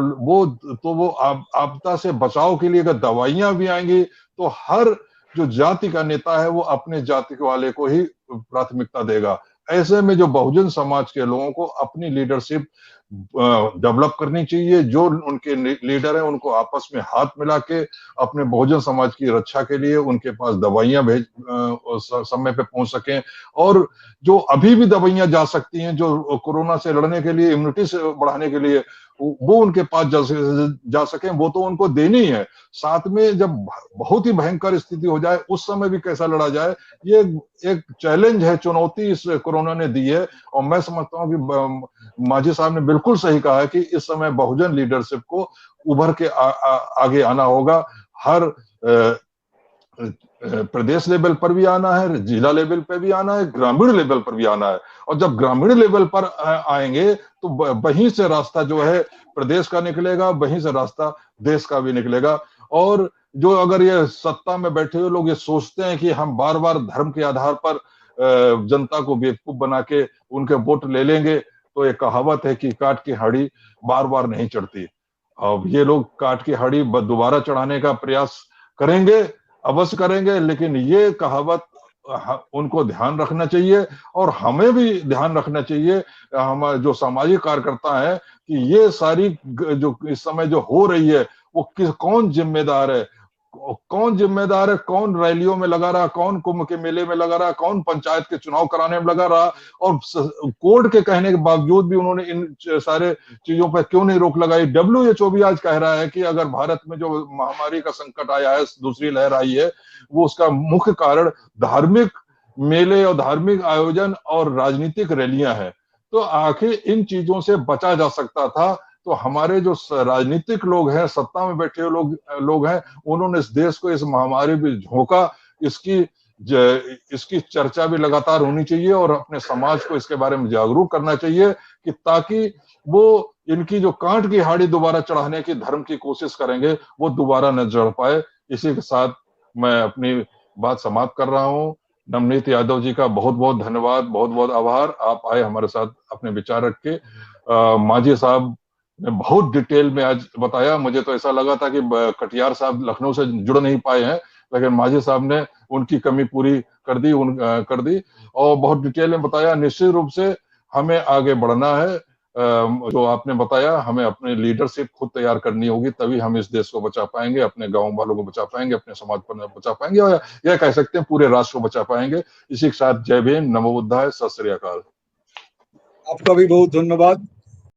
वो आपदा से बचाव के लिए अगर दवाइयां भी आएंगी तो हर जो जाति का नेता है वो अपने जाति वाले को ही प्राथमिकता देगा। ऐसे में जो बहुजन समाज के लोगों को अपनी लीडरशिप डेवलप करनी चाहिए, जो उनके लीडर हैं उनको आपस में हाथ मिला के अपने बहुजन समाज की रक्षा के लिए उनके पास दवाइयां समय पे पहुंच सकें, और जो अभी भी दवाइयां जा सकती हैं जो कोरोना से लड़ने के लिए, इम्यूनिटी से बढ़ाने के लिए, वो उनके पास जा सकें, वो तो उनको देनी है। साथ में जब बहुत ही भयंकर स्थिति हो जाए उस समय भी कैसा लड़ा जाए, ये एक चैलेंज है, चुनौती इस कोरोना ने दी है। और मैं समझता हूं कि मांझी साहब ने बिल्कुल सही कहा है कि इस समय बहुजन लीडरशिप को उभर के आगे आना होगा। हर प्रदेश लेवल पर भी आना है, जिला लेवल पर भी आना है, ग्रामीण लेवल पर भी आना है। और जब ग्रामीण लेवल पर आएंगे तो वहीं से रास्ता जो है प्रदेश का निकलेगा, वहीं से रास्ता देश का भी निकलेगा। और जो अगर ये सत्ता में बैठे हुए लोग ये सोचते हैं कि हम बार बार धर्म के आधार पर जनता को बेवकूफ बना के उनके वोट ले लेंगे, तो ये कहावत है कि काट की हाड़ी बार बार नहीं चढ़ती। अब ये लोग काट की हाड़ी दोबारा चढ़ाने का प्रयास करेंगे, अवश्य करेंगे, लेकिन ये कहावत उनको ध्यान रखना चाहिए और हमें भी ध्यान रखना चाहिए, हम जो सामाजिक कार्यकर्ता हैं, कि ये सारी जो इस समय जो हो रही है वो कौन जिम्मेदार है, कौन रैलियों में लगा रहा, कौन कुंभ के मेले में लगा रहा, कौन पंचायत के चुनाव कराने में लगा रहा, और कोर्ट के कहने के बावजूद भी उन्होंने इन सारे चीजों पर क्यों नहीं रोक लगाई। WHO भी आज कह रहा है कि अगर भारत में जो महामारी का संकट आया है, दूसरी लहर आई है, वो उसका मुख्य कारण धार्मिक मेले और धार्मिक आयोजन और राजनीतिक रैलियां हैं। तो आखिर इन चीजों से बचा जा सकता था, तो हमारे जो राजनीतिक लोग हैं, सत्ता में बैठे हुए लोग हैं, उन्होंने इस देश को इस महामारी में झोंका, इसकी चर्चा भी लगातार होनी चाहिए और अपने समाज को इसके बारे में जागरूक करना चाहिए, कि ताकि वो इनकी जो कांट की हाड़ी दोबारा चढ़ाने की धर्म की कोशिश करेंगे वो दोबारा न चढ़ पाए। इसी के साथ मैं अपनी बात समाप्त कर रहा हूँ। नवनीत यादव जी का बहुत बहुत धन्यवाद, बहुत बहुत आभार, आप आए हमारे साथ अपने विचार रख के। मांझी साहब ने बहुत डिटेल में आज बताया। मुझे तो ऐसा लगा था कि कटियार साहब लखनऊ से जुड़ नहीं पाए हैं, लेकिन मांझी साहब ने उनकी कमी पूरी कर दी और बहुत डिटेल में बताया। निश्चित रूप से हमें आगे बढ़ना है, जो आपने बताया, हमें अपने लीडरशिप खुद तैयार करनी होगी, तभी हम इस देश को बचा पाएंगे, अपने गांव वालों को बचा पाएंगे, अपने समाज पर बचा पाएंगे, और यह कह सकते हैं पूरे राष्ट्र को बचा पाएंगे। इसी के साथ जय भीम, नमो बुद्धाय, सत श्री अकाल। आपका भी बहुत धन्यवाद।